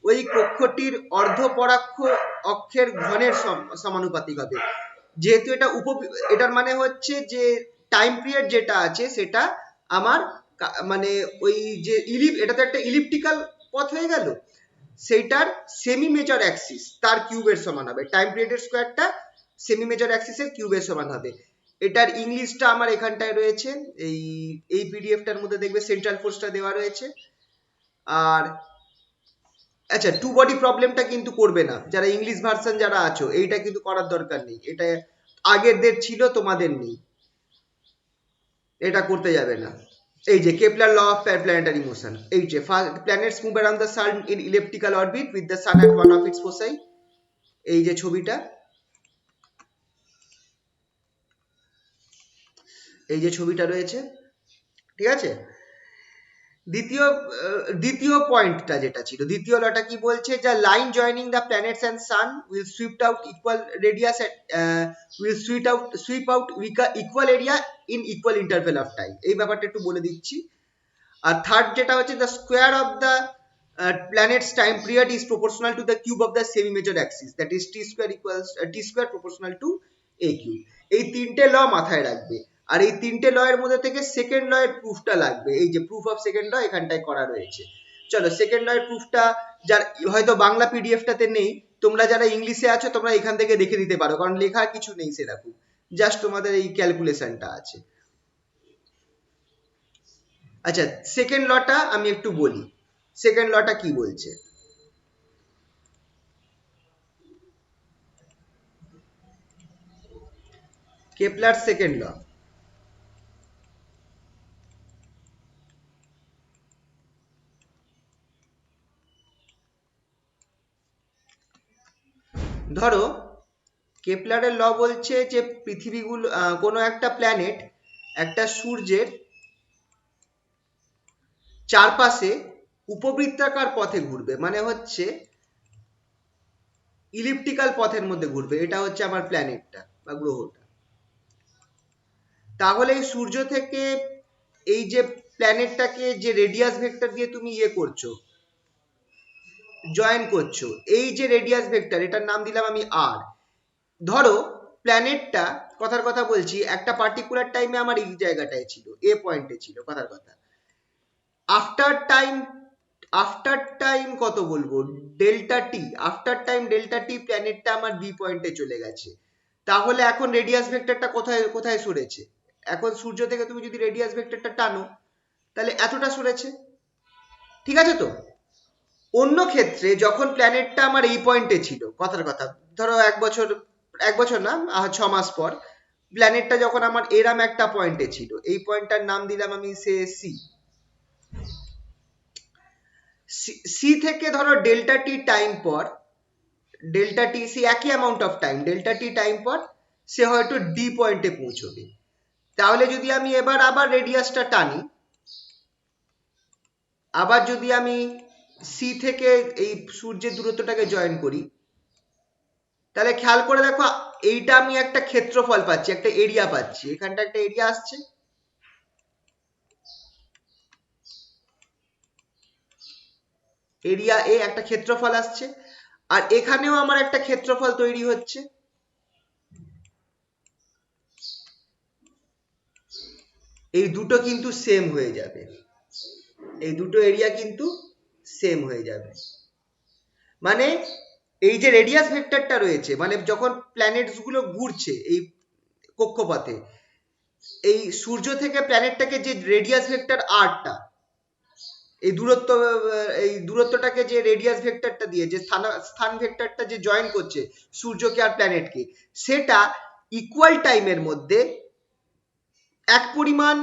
ওই কক্ষটির অর্ধপরাক্ষ অক্ষের ঘনের সমানুপাতিক হবে। যেহেতু এটা এটার মানে হচ্ছে যে টাইম পিরিয়ড যেটা আছে সেটা আমার মানে ওই যে এটা তো একটা ইলিপ্টিক্যাল পথ হয়ে গেল, সেইটার সেমি মেজর অ্যাক্সিস তার কিউবের সমান হবে, টাইম পিরিয়ডের স্কোয়ারটা সেমি মেজর অ্যাক্সিসের কিউবের সমান হবে। এটার ইংলিশটা আমার এখানটায় রয়েছে, এই পিডিএফটার মধ্যে দেখবে সেন্ট্রাল ফোর্সটা দেওয়া রয়েছে। আর আচ্ছা, টু বডি প্রবলেমটা কিন্তু করবে না, যারা ইংলিশ ভার্সন যারা আছো, এইটা কিন্তু করার দরকার নেই, এটা আগেরদের ছিল, তোমাদের নেই, এটা করতে যাবে না। এই যে Kepler law of planetary motion, এই যে planets move around the sun in elliptical orbit with the sun at one of its foci, এই যে ছবিটা, এই যে ছবিটা রয়েছে, ঠিক আছে। দ্বিতীয় পয়েন্টটা যেটা ছিল, দ্বিতীয় লটা কি বলছে, যে line joining the planets and sun will sweep out equal radius will sweep out equal area in equal interval of time, এই ব্যাপারটা একটু বলে দিচ্ছি। আর থার্ড যেটা হচ্ছে, the square of the planet's time period is proportional to the cube of the semi major axis, that is t square proportional to a cube। এই তিনটে ল মাথায় রাখবে, আর এই তিনটে ল এর মধ্যে থেকে সেকেন্ড ল এর প্রুফটা লাগবে, এই যে প্রুফ অফ সেকেন্ড ল এখানটায় করা রয়েছে। চলো সেকেন্ড ল এর প্রুফটা যার হয়তো বাংলা পিডিএফটাতে নেই, তোমরা যারা ইংলিশে আছো তোমরা এখান থেকে দেখে দিতে পারো, কারণ লেখা কিছু নেই সেরকম, জাস্ট তোমাদের এই ক্যালকুলেশনটা আছে। আচ্ছা, সেকেন্ড লটা আমি একটু বলি, সেকেন্ড লটা কি বলছে। কেপলার সেকেন্ড ল, ধরো কেপলারের ল বলছে যে পৃথিবীগুলো কোনো একটা প্ল্যানেট একটা সূর্যের চারপাশে উপবৃত্তাকার পথে ঘুরবে, মানে হচ্ছে ইলিপ্টিক্যাল পথের মধ্যে ঘুরবে, এটা হচ্ছে আমার প্ল্যানেটটা বা গ্রহটা। তাহলে এই সূর্য থেকে এই যে প্ল্যানেটটাকে যে রেডিয়াস ভেক্টর দিয়ে তুমি করছো, জয়েন করছো, এই যে রেডিয়াস ভেক্টর, এটার নাম দিলাম আমি আর। ধরো প্ল্যানেটটা, কথার কথা বলছি, একটা পার্টিকুলার টাইমে আমার এই জায়গাটায় ছিল, এ পয়েন্টে ছিল, কথার কথা। আফটার টাইম কত বলবো, ডেল্টা টি, আফটার টাইম ডেল্টা টি প্ল্যানেটটা আমার বি পয়েন্টে চলে গেছে। তাহলে এখন রেডিয়াস ভেক্টরটা কোথায় কোথায় সরেছে, এখন সূর্য থেকে তুমি যদি রেডিয়াস ভেক্টরটা টানো তাহলে এতটা সরেছে, ঠিক আছে তো। অন্য ক্ষেত্রে যখন প্ল্যানেটটা আমার এই পয়েন্টে ছিল, কথার কথা, ধরো এক বছর না 6 মাস পর প্ল্যানেটটা যখন আমার এরাম একটা পয়েন্টে ছিল, এই পয়েন্টটার নাম দিলাম আমি সি। সি থেকে ধরো ডেল্টা টি টাইম পর, ডেল্টা টি সি একই amount of time, delta tea time পর সে হয়তো ডি পয়েন্টে পৌঁছবে। তাহলে যদি আমি এবার আবার রেডিয়াসটা টানি, আবার যদি আমি সি থেকে এই সূর্যের দূরত্বটাকে জয়েন করি, তাহলে খেয়াল করে দেখো, এইটা আমি একটা ক্ষেত্রফল পাচ্ছি, একটা এরিয়া পাচ্ছি, এখানটা একটা এরিয়া আসছে, এরিয়া এ একটা ক্ষেত্রফল আসছে, আর এখানেও আমার একটা ক্ষেত্রফল তৈরি হচ্ছে। এই দুটো কিন্তু সেম হয়ে যাবে, এই দুটো এরিয়া কিন্তু সেম হয়ে যাবে। মানে এই যে রেডিয়াস ভেক্টরটা রয়েছে, মানে যখন প্ল্যানেটস গুলো ঘুরছে এই কক্ষপথে, এই সূর্য থেকে প্ল্যানেটটাকে যে রেডিয়াস ভেক্টর আরটা, এই দূরত্বটাকে যে রেডিয়াস ভেক্টরটা দিয়ে যে স্থান ভেক্টরটা যে জয়েন করছে সূর্যকে আর প্ল্যানেটকে, সেটা ইকুয়াল টাইমের মধ্যে এক পরিমাণ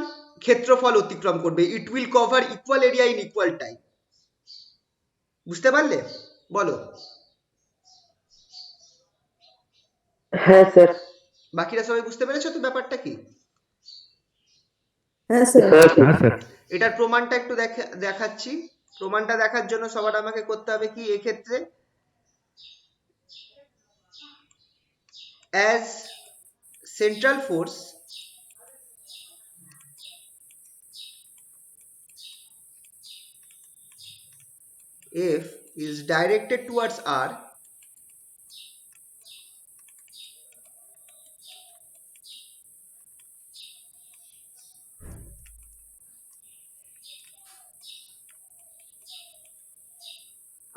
ক্ষেত্রফল অতিক্রম করবে, it will cover equal area in equal time. বুঝতে পারলে? বলো। হ্যাঁ স্যার। বাকিরা সবাই বুঝতে পেরেছো তো ব্যাপারটা কি? হ্যাঁ স্যার। হ্যাঁ স্যার। এটার প্রমাণটা একটু দেখাচ্ছি। প্রমাণটা দেখার জন্য সবার আমাকে করতে হবে কি এক্ষেত্রে, as central force F is directed towards R,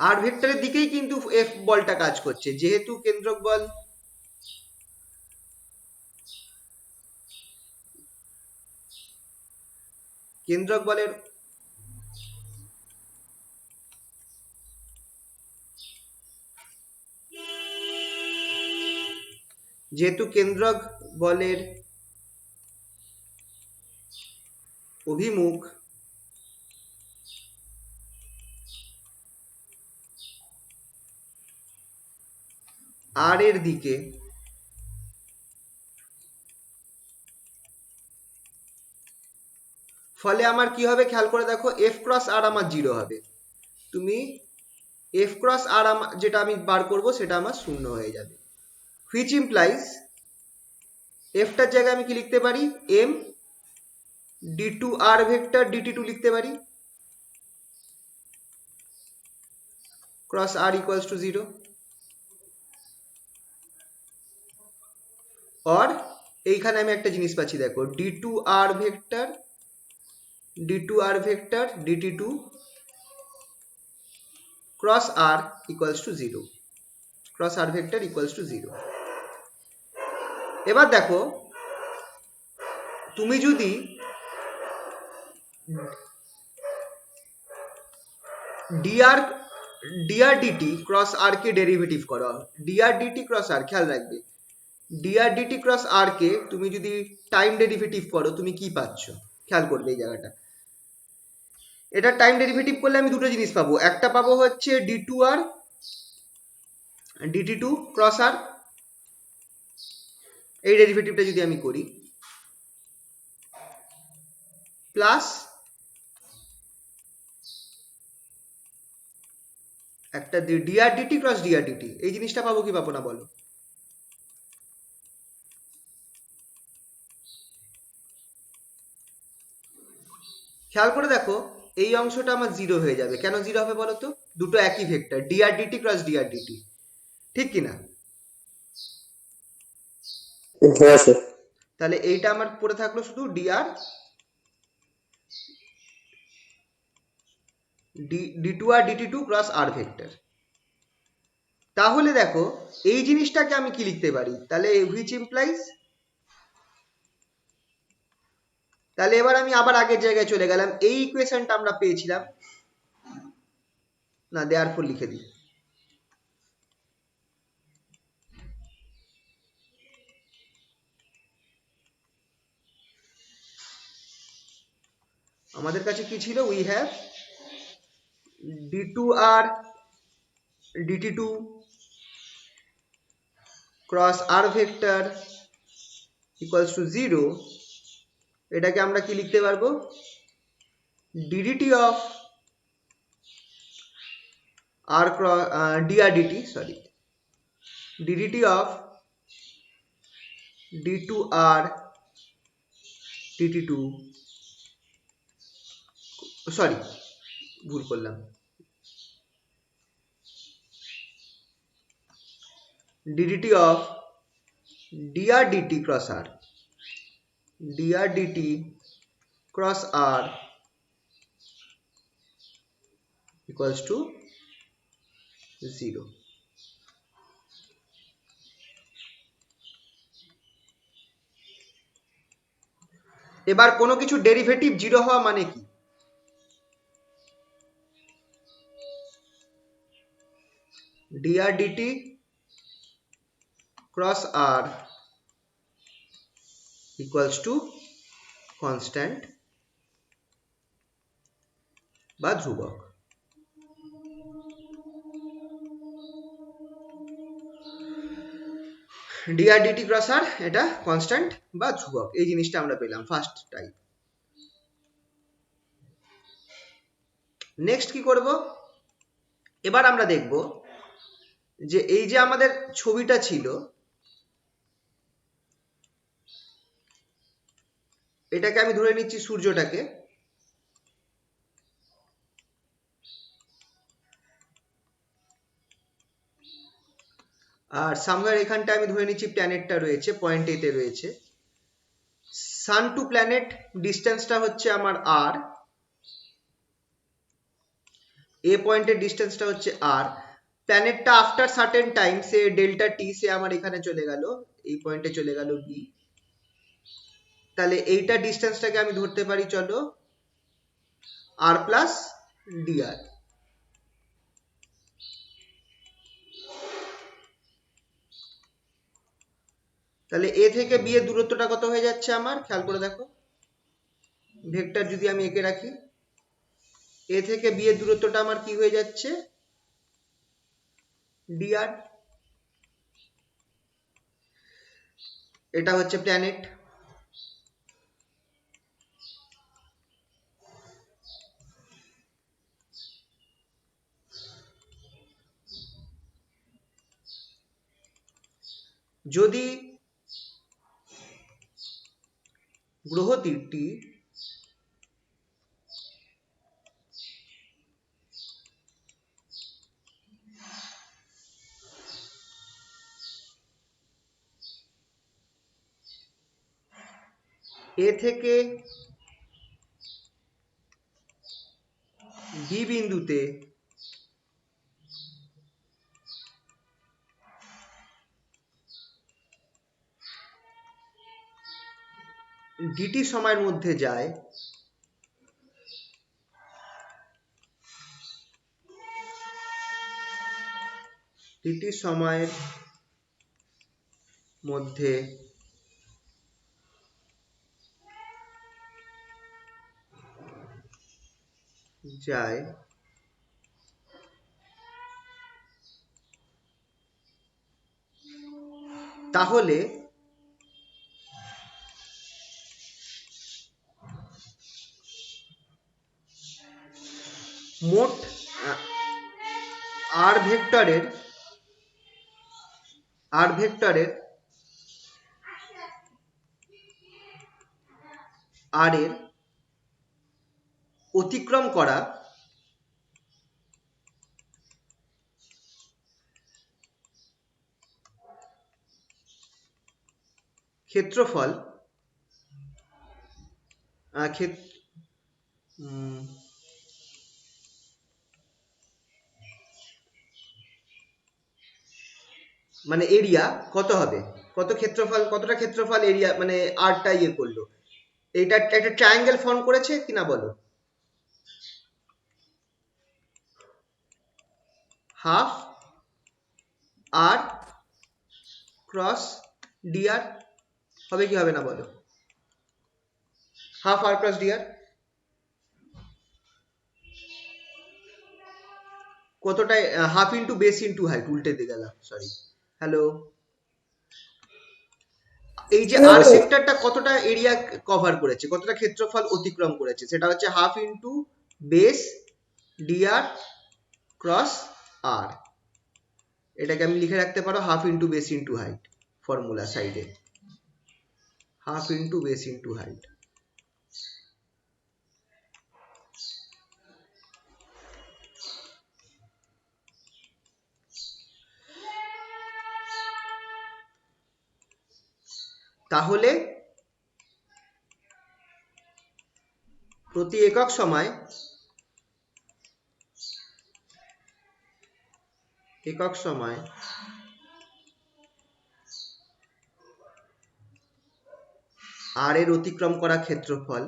আর ভেক্টরের দিকেই কিন্তু F বলটা কাজ করছে, যেহেতু কেন্দ্রক বল কেন্দ্রক বলের যেহেতু কেন্দ্রক বলের অভিমুখ আর এর দিকে, ফলে আমার কি হবে খেয়াল করে দেখো, F ক্রস আর আমার 0 হবে। তুমি F ক্রস আর যেটা আমি বার করব সেটা আমার শূন্য হয়ে যাবে, which implies F টার জায়গায় আমি কি লিখতে পারি, M d2r ভেক্টর dt2 লিখতে পারি, ক্রস r equals to 0, और এইখানে আমি একটা জিনিস পাচ্ছি দেখো, d2r vector dt2 cross r equals to 0, cross r vector equals to 0। এবার দেখো, তুমি যদি dr dt ক্রস r কে ডেরিভেটিভ করো, dr dt ক্রস r, খেয়াল রাখবে dr dt ক্রস r কে তুমি যদি টাইম ডেরিভেটিভ করো তুমি কি পাচ্ছ, খেয়াল করবে এই জায়গাটা। এটা টাইম ডেরিভেটিভ করলে আমি দুটো জিনিস পাবো, একটা পাবো হচ্ছে d2r dt2 ক্রস r, এই ডেরিভেটিভটা যদি আমি করি, প্লাস একটা dr dt cross dr dt, এই জিনিসটা পাবো কি পাবো না বলো? খেয়াল করে দেখো, এই অংশটা আমার 0 হয়ে যাবে। কেন 0 হবে বলো তো? দুটো একই vector, dr dt cross dr dt, ঠিক কি না? হ্যাঁ স্যার। তাহলে এইটা আমার পড়ে থাকলো শুধু dr d2r dt2 cross r vector. তাহলে দেখো এই জিনিসটাকে আমি কি লিখতে পারি, তাহলে which implies, তাহলে এবার আমি আবার আগের জায়গায় চলে গেলাম, এই ইকুয়েশনটা আমরা পেয়েছিলাম না, দেয়ারফর লিখে দিই, আমাদের কাছে কি ছিল, we have d2r dt2 cross r vector equals to 0, এটাকে আমরা কি লিখতে পারবো, ddt of r cross dr dt, sorry ddt of d2r dt2, sorry ভুল করলাম, ddt of dr dt cross r, dr dt cross r equals to 0। এবার কোনো কিছু ডেরিভেটিভ 0 হওয়া মানে কি, dr dt cross r equals to constant বা ধ্রুবক। ডিআর ডিটি ক্রস আর এটা কনস্ট্যান্ট বা ধ্রুবক, এই জিনিসটা আমরা পেলাম ফার্স্ট টাইপ। নেক্সট কি করব, এবার আমরা দেখব যে এই যে আমাদের ছবিটা ছিল, এটাকে আমি ধরে নিচ্ছি সূর্যটাকে, আর সামহার এখানটা আমি ধরে নিচ্ছি প্ল্যানেটটা রয়েছে, পয়েন্ট এ তে রয়েছে। সান টু প্ল্যানেট ডিস্টেন্সটা হচ্ছে আমার আর, এ পয়েন্টের ডিস্টেন্সটা হচ্ছে আর, প্ল্যানেটটা আফটার সার্টেন টাইম সে ডেল্টা টি সে আমার এখানে চলে গেল, এই পয়েন্টে চলে গেল বি, তাহলে এইটা ডিস্টেন্সটাকে আমি ধরতে পারি চলো আর প্লাস ডিআর। তাহলে এ থেকে বি এর দূরত্বটা কত হয়ে যাচ্ছে আমার, খেয়াল করে দেখো, ভেক্টর যদি আমি এঁকে রাখি, এ থেকে বি এর দূরত্বটা আমার কি হয়ে যাচ্ছে, ডিআর। এটা হচ্ছে প্ল্যানেট। যদি গ্রহটিরটি এ থেকে বি বিন্দুতে ডিটি সময়ের মধ্যে যায়, ডিটি সময়ের মধ্যে যায়, তাহলে মোট আর ভেক্টরের আর এর অতিক্রম করা ক্ষেত্রফল মানে এরিয়া কত হবে, কত ক্ষেত্রফল, কতটা ক্ষেত্রফল এরিয়া মানে আরটা ইয়ে করলো, এটা একটা ট্রায়াঙ্গেল ফর্ম করেছে কিনা বলো, হাফ আর ক্রস ডিআর হবে কি হবে না বলো, হাফ আর ক্রস ডিআর কতটা, half into base into height, উল্টে দিয়ে গেলাম সরি, হ্যালো, এই যে আর সেক্টরটা কতটা এরিয়া কভার করেছে, কতটা ক্ষেত্রফল অতিক্রম করেছে, সেটা হচ্ছে half into base dr cross r, এটাকে আমি লিখে রাখতে পারো half into base into height, formula সাইডে half into base into height. তাহলে প্রতি একক সময় আর এর অতিক্রম করা ক্ষেত্রফল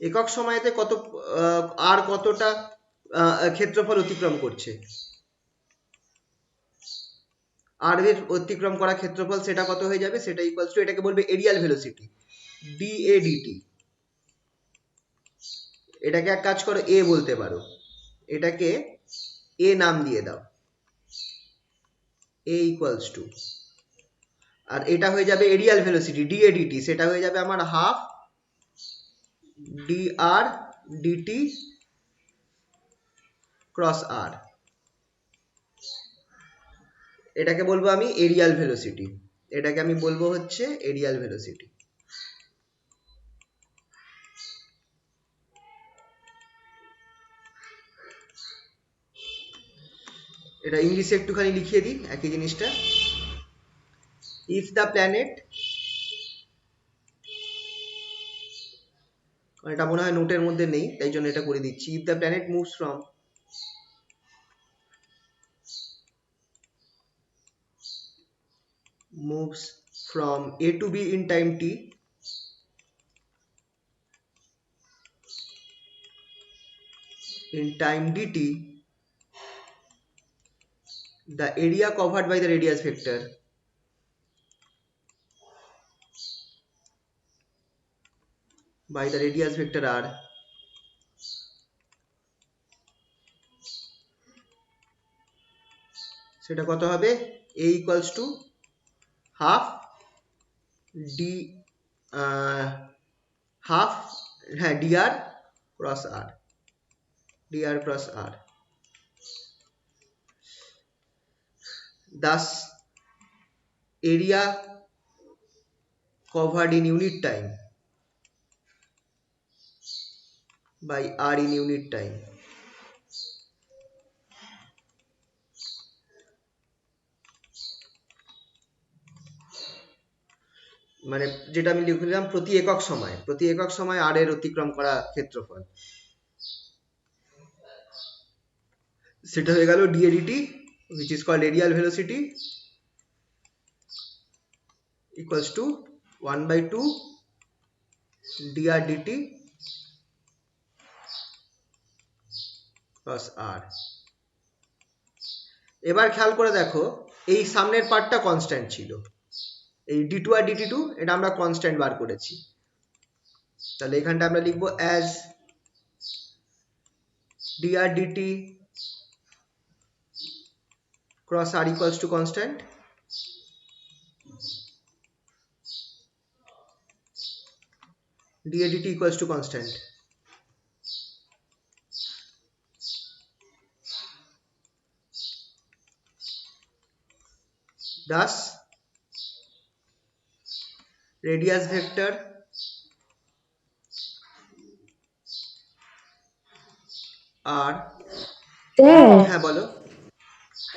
একক সময়েতে কত আর কতটা ক্ষেত্রফল অতিক্রম করছে, আর এর অতিক্রম করা ক্ষেত্রফল সেটা কত হয়ে যাবে, সেটা ইকুয়ালস টু, এটাকে বলবে এরিয়াল ভেলোসিটি। dA dt, এটাকে এক কাজ করো a বলতে পারো, এটাকে a নাম দিয়ে দাও, a ইকুয়ালস টু, আর এটা হয়ে যাবে এরিয়াল ভেলোসিটি dA dt, সেটা হয়ে যাবে আমার half dr dt cross r, এটাকে বলবো আমি এরিয়াল ভেলোসিটি, এটাকে আমি বলবো হচ্ছে এরিয়াল ভেলোসিটি। এটা ইংলিশে একটুখানি লিখিয়ে দিই একই জিনিসটা, ইফ দ্য প্ল্যানেট, এটা মনে হয় নোটের মধ্যে নেই তাই জন্য এটা করে দিচ্ছি, if the planet moves from A to B in time t, in time dt, the area covered by the radius vector r সেটা কত হবে, a equals to half d half হ্যাঁ dr cross r, dr cross r, thus area covered in unit time by r in unit time, মানে যেটা আমি লিখলাম প্রতি একক সময় r এর অতিক্রম করা ক্ষেত্রফল, সেটা হয়ে গেল dA dt which is called radial velocity equals to 1/2 dr dt plus r। এবার খেয়াল করে দেখো এই সামনের পার্টটা কনস্ট্যান্ট ছিল, এই d2 আর dt2 এটা আমরা কনস্ট্যান্ট বার করেছি, তাহলে এখানটা আমরা লিখবো as dr dt cross r equals to constant, dA dt equals to constant, thus radius vector r, sir হ্যাঁ বলো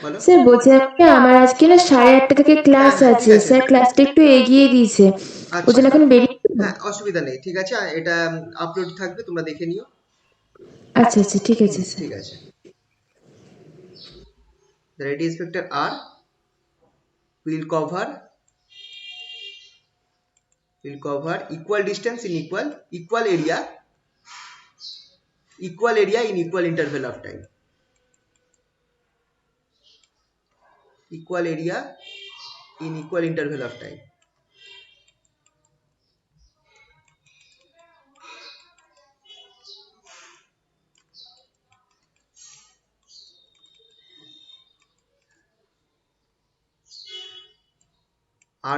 বলো, স্যার বলছিলাম কি আমার আজকে না 8:30 থেকে ক্লাস হ্যাঁ, ঠিক আছে, আছে। স্যার ক্লাসটা একটু এগিয়ে দিয়েছে, ওই আচ্ছা জন্য এখন বেরিয়ে। হ্যাঁ অসুবিধা নেই, ঠিক আছে, এটা আপলোড থাকবে তোমরা দেখে নিও, আচ্ছা আচ্ছা ঠিক আছে স্যার। ঠিক আছে। The radius vector r will cover equal distance in equal area in equal interval of time, equal area in equal interval of time,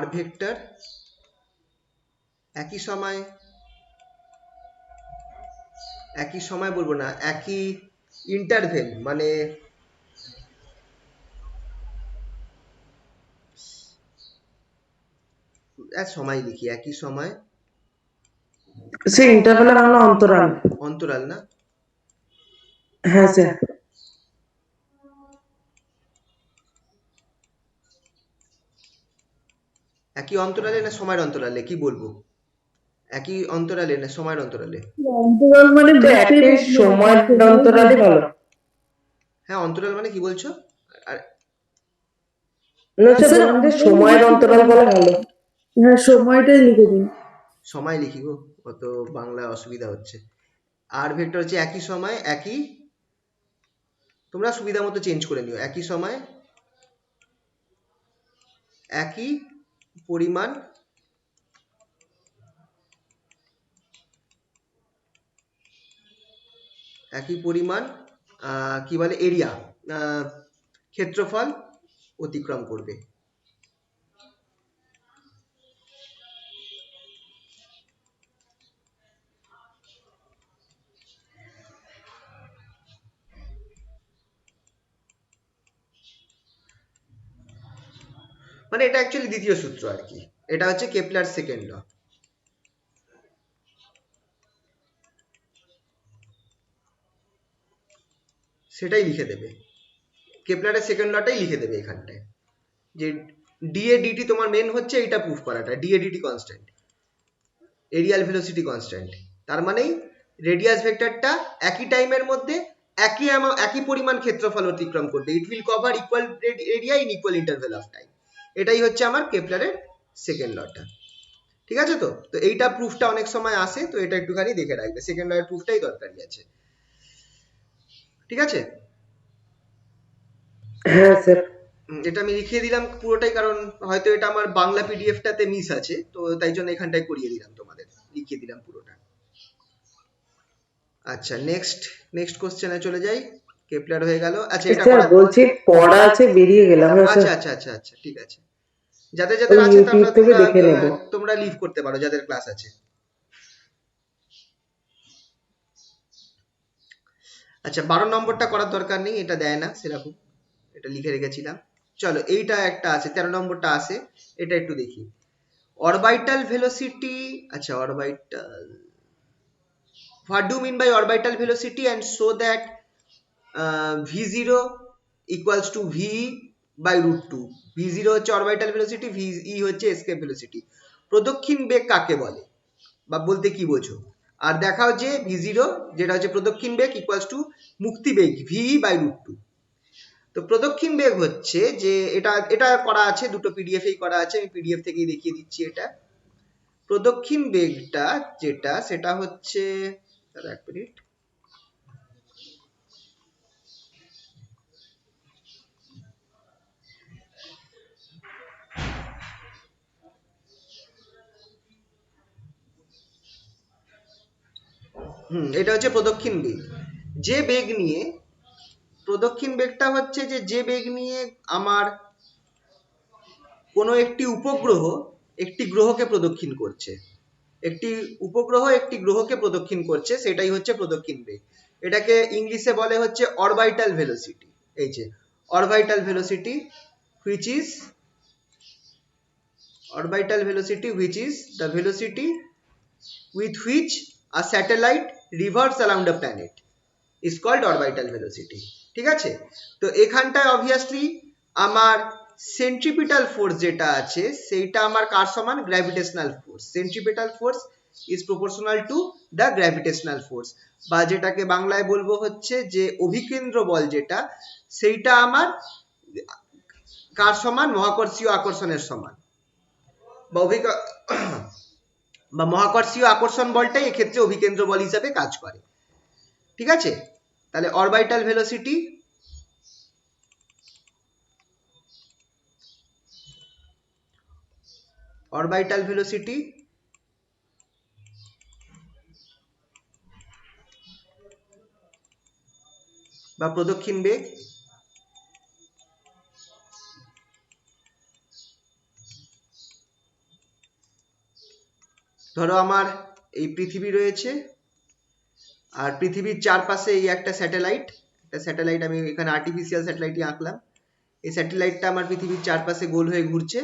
r vector একই সময় বলবো না, একই ইন্টারভেল, মানে সময় লিখি একই সময়, স্যার ইন্টারভ্যাল বাংলা অন্তরাল। অন্তরাল না, হ্যাঁ স্যার। একই অন্তরালে না সময়ের অন্তরালে কি বলবো, একই অন্তরালে না সময়ের অন্তরালে, অন্তরাল মানে তো একই সময়ের অন্তরালে ভালো। হ্যাঁ অন্তরাল মানে কি বলছো, আর না স্যার আমাদের সময়ের অন্তরাল বলা ভালো। হ্যাঁ সময়টাই লিখে দিন। সময় লিখি গো, কত বাংলা অসুবিধা হচ্ছে, আর ভেক্টর হচ্ছে একই সময় একই, তোমরা সুবিধা মতো চেঞ্জ করে নিও, একই সময় একই পরিমাণ একই পরিমাণ কি বলে এরিয়া, ক্ষেত্রফল অতিক্রম করবে। মানে এটা অ্যাকচুয়ালি দ্বিতীয় সূত্র আর কি, এটা হচ্ছে কেপলার সেকেন্ড ল। সেটাই লিখে দেবে, কেপলারের সেকেন্ড লটাই লিখে দেবে এখানটায়, যে ডিএ ডিটি তোমার মেন হচ্ছে এইটা প্রুফ করাটা, d A d t constant, areal velocity constant. তার মানেই রেডিয়াস ভেক্টরটা একই টাইমের মধ্যে একই পরিমাণ ক্ষেত্রফল অতিক্রম করবে। It will cover equal area in equal interval of time. এটাই হচ্ছে আমার কেপলারের সেকেন্ড লটা। ঠিক আছে, তো তো এইটা প্রুফটা অনেক সময় আসে, তো এটা একটুখানি দেখে রাখবে, সেকেন্ড লয়ের প্রুফটাই দরকারি আছে। ঠিক আছে, হ্যাঁ স্যার। এটা আমি লিখিয়ে দিলাম পুরোটাই, কারণ হয়তো এটা আমার বাংলা পিডিএফটাতে মিস আছে, তো তাই জন্য এখানটায় করিয়ে দিলাম, তোমাদের লিখিয়ে দিলাম পুরোটা। আচ্ছা, নেক্সট নেক্সট কোশ্চেনে চলে যাই। কেপলার হয়ে গেল। আচ্ছা, এটা স্যার করা বলছি পড়া আছে, বেরিয়ে গেলাম। হ্যাঁ আচ্ছা স্যার, আচ্ছা আচ্ছা আচ্ছা, ঠিক আছে। যাদের যাদের ওই আছে ইউটিউব থেকে দেখে নেব। তোমরা লিভ করতে পারো যাদের ক্লাস আছে। আচ্ছা, 12 নম্বরটা করার দরকার নেই, এটা দেয় না সেরকম, এটা লিখে রেখেছিলাম। চলো, এইটা একটা আছে, 13 নম্বরটা আছে, এটা একটু দেখি। অরবিটাল ভেলোসিটি, আচ্ছা orbital, what do you mean by orbital velocity and so that v0 equals to v by root 2। v0 হচ্ছে অরবিটাল ভেলোসিটি, ve হচ্ছে এসকেপ ভেলোসিটি। প্রদক্ষিণ বেগ কাকে বলে বা বলতে কি বোঝো? আর দেখাও যে v0 যেটা হচ্ছে প্রদক্ষিণ বেগ ইকুয়ালস টু মুক্তি বেগ ভি বাই রুট 2। তো প্রদক্ষিণ বেগ হচ্ছে যে এটা এটা করা আছে, দুটো পিডিএফ এই করা আছে, আমি পিডিএফ থেকেই দেখিয়ে দিচ্ছি। এটা প্রদক্ষিণ বেগটা যেটা, সেটা হচ্ছে, এক মিনিট, এটা হচ্ছে প্রদক্ষিণ বেগ। যে বেগ নিয়ে, প্রদক্ষিণ বেগটা হচ্ছে যে বেগ নিয়ে আমার কোনো একটি উপগ্রহ একটি গ্রহকে প্রদক্ষিণ করছে, একটি উপগ্রহ একটি গ্রহকে প্রদক্ষিণ করছে, সেটাই হচ্ছে প্রদক্ষিণ বেগ। এটাকে ইংলিশে বলে হচ্ছে অরবিটাল ভেলোসিটি। এই যে orbital velocity which is orbital velocity which is the velocity with which a satellite revolves around a planet is called orbital velocity। ঠিক আছে, তো এখানটায় অবভিয়াসলি আমার সেন্ট্রিপিটাল ফোর্স যেটা আছে সেইটা আমার কার সমান? Gravitational force. Centripetal force is proportional to the gravitational force, বা যেটাকে বাংলায় বলবো হচ্ছে যে অভিকেন্দ্র বল যেটা, সেইটা আমার কার সমান? মহাকর্ষীয় আকর্ষণের সমান, বা বা মহাকর্ষীয় আকর্ষণ বলটাই এক্ষেত্রে অভিকেন্দ্র বল হিসাবে কাজ করে। ঠিক আছে, তাহলে অরবিটাল ভেলোসিটি বা প্রদক্ষিণ বেগ ধরো আমার এই পৃথিবী রয়েছে, আর পৃথিবীর চারপাশে এই একটা স্যাটেলাইট, আমি এখানে আর্টিফিশিয়াল স্যাটেলাইটই আঁকলাম। এই স্যাটেলাইটটা আমার পৃথিবীর চারপাশে গোল হয়ে ঘুরছে।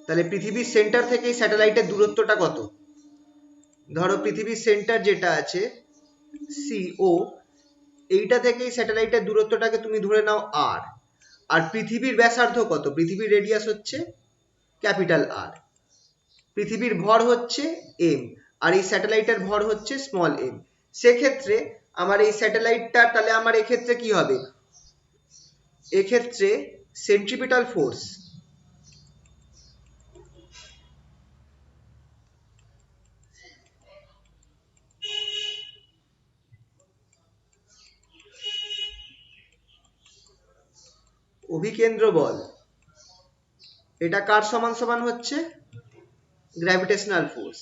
তাহলে পৃথিবীর সেন্টার থেকে এই স্যাটেলাইটের দূরত্বটা কত? ধরো পৃথিবীর সেন্টার যেটা আছে সিও, এইটা থেকে এই স্যাটেলাইটের দূরত্বটাকে তুমি ধরে নাও আর। আর পৃথিবীর ব্যাসার্ধ কত? পৃথিবীর রেডিয়াস হচ্ছে ক্যাপিটাল আর, পৃথিবীর ভর হচ্ছে এম, আর এই স্যাটেলাইটের ভর হচ্ছে স্মল এম। সেক্ষেত্রে আমার এই স্যাটেলাইটটা, তাহলে আমার এক্ষেত্রে কি হবে? এক্ষেত্রে সেন্ট্রিপিটাল ফোর্স, অভিকেন্দ্র বল এটা কার সমান সমান হচ্ছে? গ্র্যাভিটেশনাল ফোর্স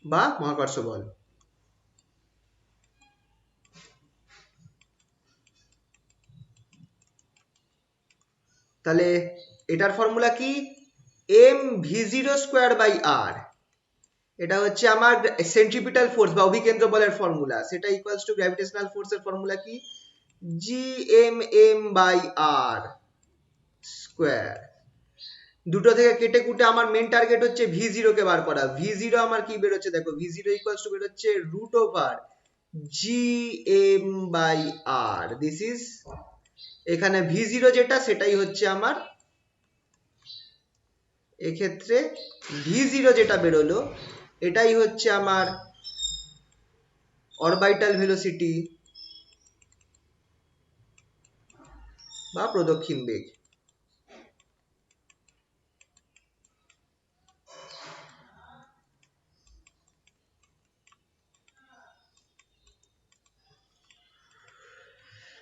বা মহাকর্ষ বল। তাহলে এটার ফর্মুলা কি? M v zero square by r, এটা হচ্ছে আমার সেন্ট্রিপিটাল ফোর্স বা অভিকেন্দ্র বলের ফর্মুলা, সেটা ইকুয়ালস টু গ্র্যাভিটেশনাল ফোর্সের ফর্মুলা কি? G M M by R square. দুটো থেকে কেটে কুটে আমার মেন টার্গেট হচ্ছে ভি জিরো কে বার করা। ভি জিরো আমার কি বেরোচ্ছে দেখো, ভি জিরো ইকুয়ালস টু বেরোচ্ছে root over G M by R. This is, এখানে ভি জিরো যেটা সেটাই হচ্ছে আমার, এক্ষেত্রে ভি জিরো যেটা বেরোলো এটাই হচ্ছে আমার অরবিটাল ভেলোসিটি বা প্রদক্ষিণ বেগ।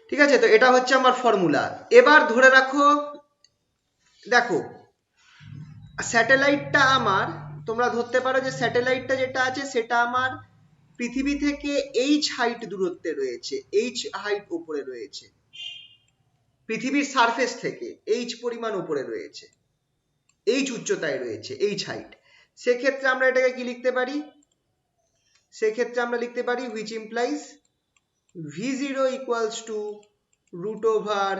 ঠিক আছে, তো এটা হচ্ছে আমার ফর্মুলা। এবার ধরে রাখো, দেখো স্যাটেলাইটটা আমার, তোমরা ধরতে পারো যে স্যাটেলাইটটা যেটা আছে সেটা আমার পৃথিবী থেকে এইচ হাইট দূরত্বে রয়েছে, এইচ হাইট উপরে রয়েছে, পৃথিবীর সারফেস থেকে এইচ পরিমাণ উপরে রয়েছে, এইচ উচ্চতায় রয়েছে, এইচ হাইট। সেক্ষেত্রে আমরা এটাকে কি লিখতে পারি? সেক্ষেত্রে আমরা লিখতে পারি which implies v0 equals to root over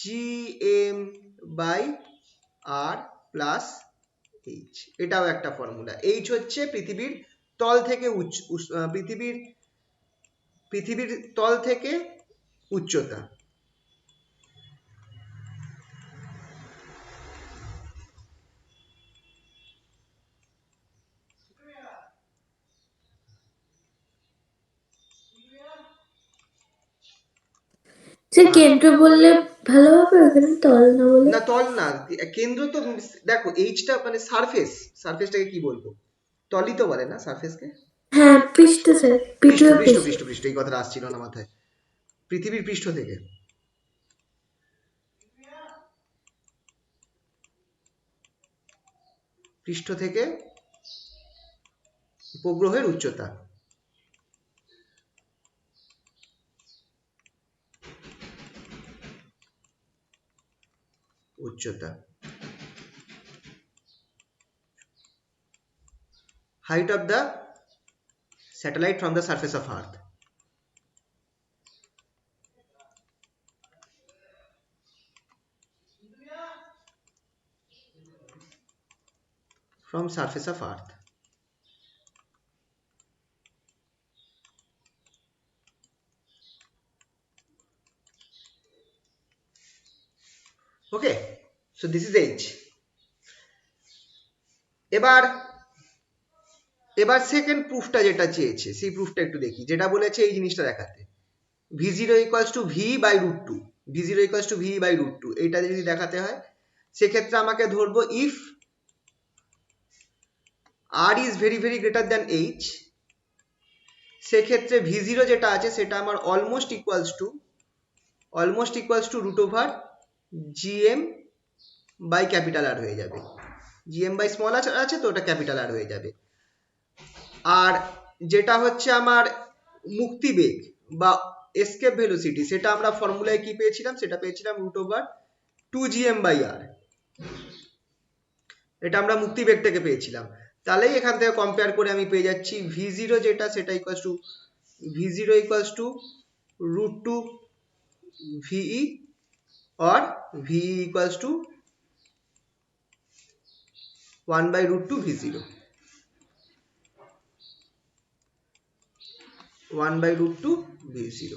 gm by r plus h। এটাও একটা ফর্মুলা। h হচ্ছে পৃথিবীর তল থেকে পৃথিবীর তল থেকে উচ্চতা। যে কেন্দ্র বললে ভালো হবে, ওখানে তল না বলে? না তল না, কেন্দ্র তো দেখো এইচটা মানে সারফেস, সারফেসটাকে কি বলবো? তলই তো বলে না সারফেসকে? হ্যাঁ, পৃষ্ঠ স্যার, পৃষ্ঠ পৃথিবীর পৃষ্ঠ পৃষ্ঠ। পৃষ্ঠ পৃষ্ঠ, এই কথাটা আসছিল না মাথায়। পৃথিবীর পৃষ্ঠ থেকে, পৃষ্ঠ থেকে উপগ্রহের উচ্চতা। উচ্চতা, height of the satellite from the surface of earth। from surface of earth। okay, so this is h। এবার সেকেন্ড প্রুফটা যেটা চেয়েছে সেই প্রুফটা একটু দেখি, যেটা বলেছে এই জিনিসটা দেখাতে, V zero equals to V by root two, V zero equals to V by root two, এইটা যদি দেখাতে হয় সেক্ষেত্রে আমাকে ধরবো if R is very very greater than H, সেক্ষেত্রে ভি জিরো যেটা আছে সেটা আমার almost equals to root over GM by capital R হয়ে যাবে। জিএম বাই স্মল আছে তো ওটা ক্যাপিটাল আর হয়ে যাবে। আর যেটা হচ্ছে আমার মুক্তিবেগ বা এসকেপ ভেলোসিটি, সেটা আমরা ফর্মুলায় কি পেয়েছিলাম? সেটা পেয়েছিলাম root over 2gm by r, এটা আমরা মুক্তিবেগ থেকে পেয়েছিলাম। তাহলেই এখান থেকে কম্পেয়ার করে আমি পেয়ে যাচ্ছি ভি জিরো যেটা সেটা equals to root two V E or V E equals to 1 by root 2 v0, 1 by root 2 v0।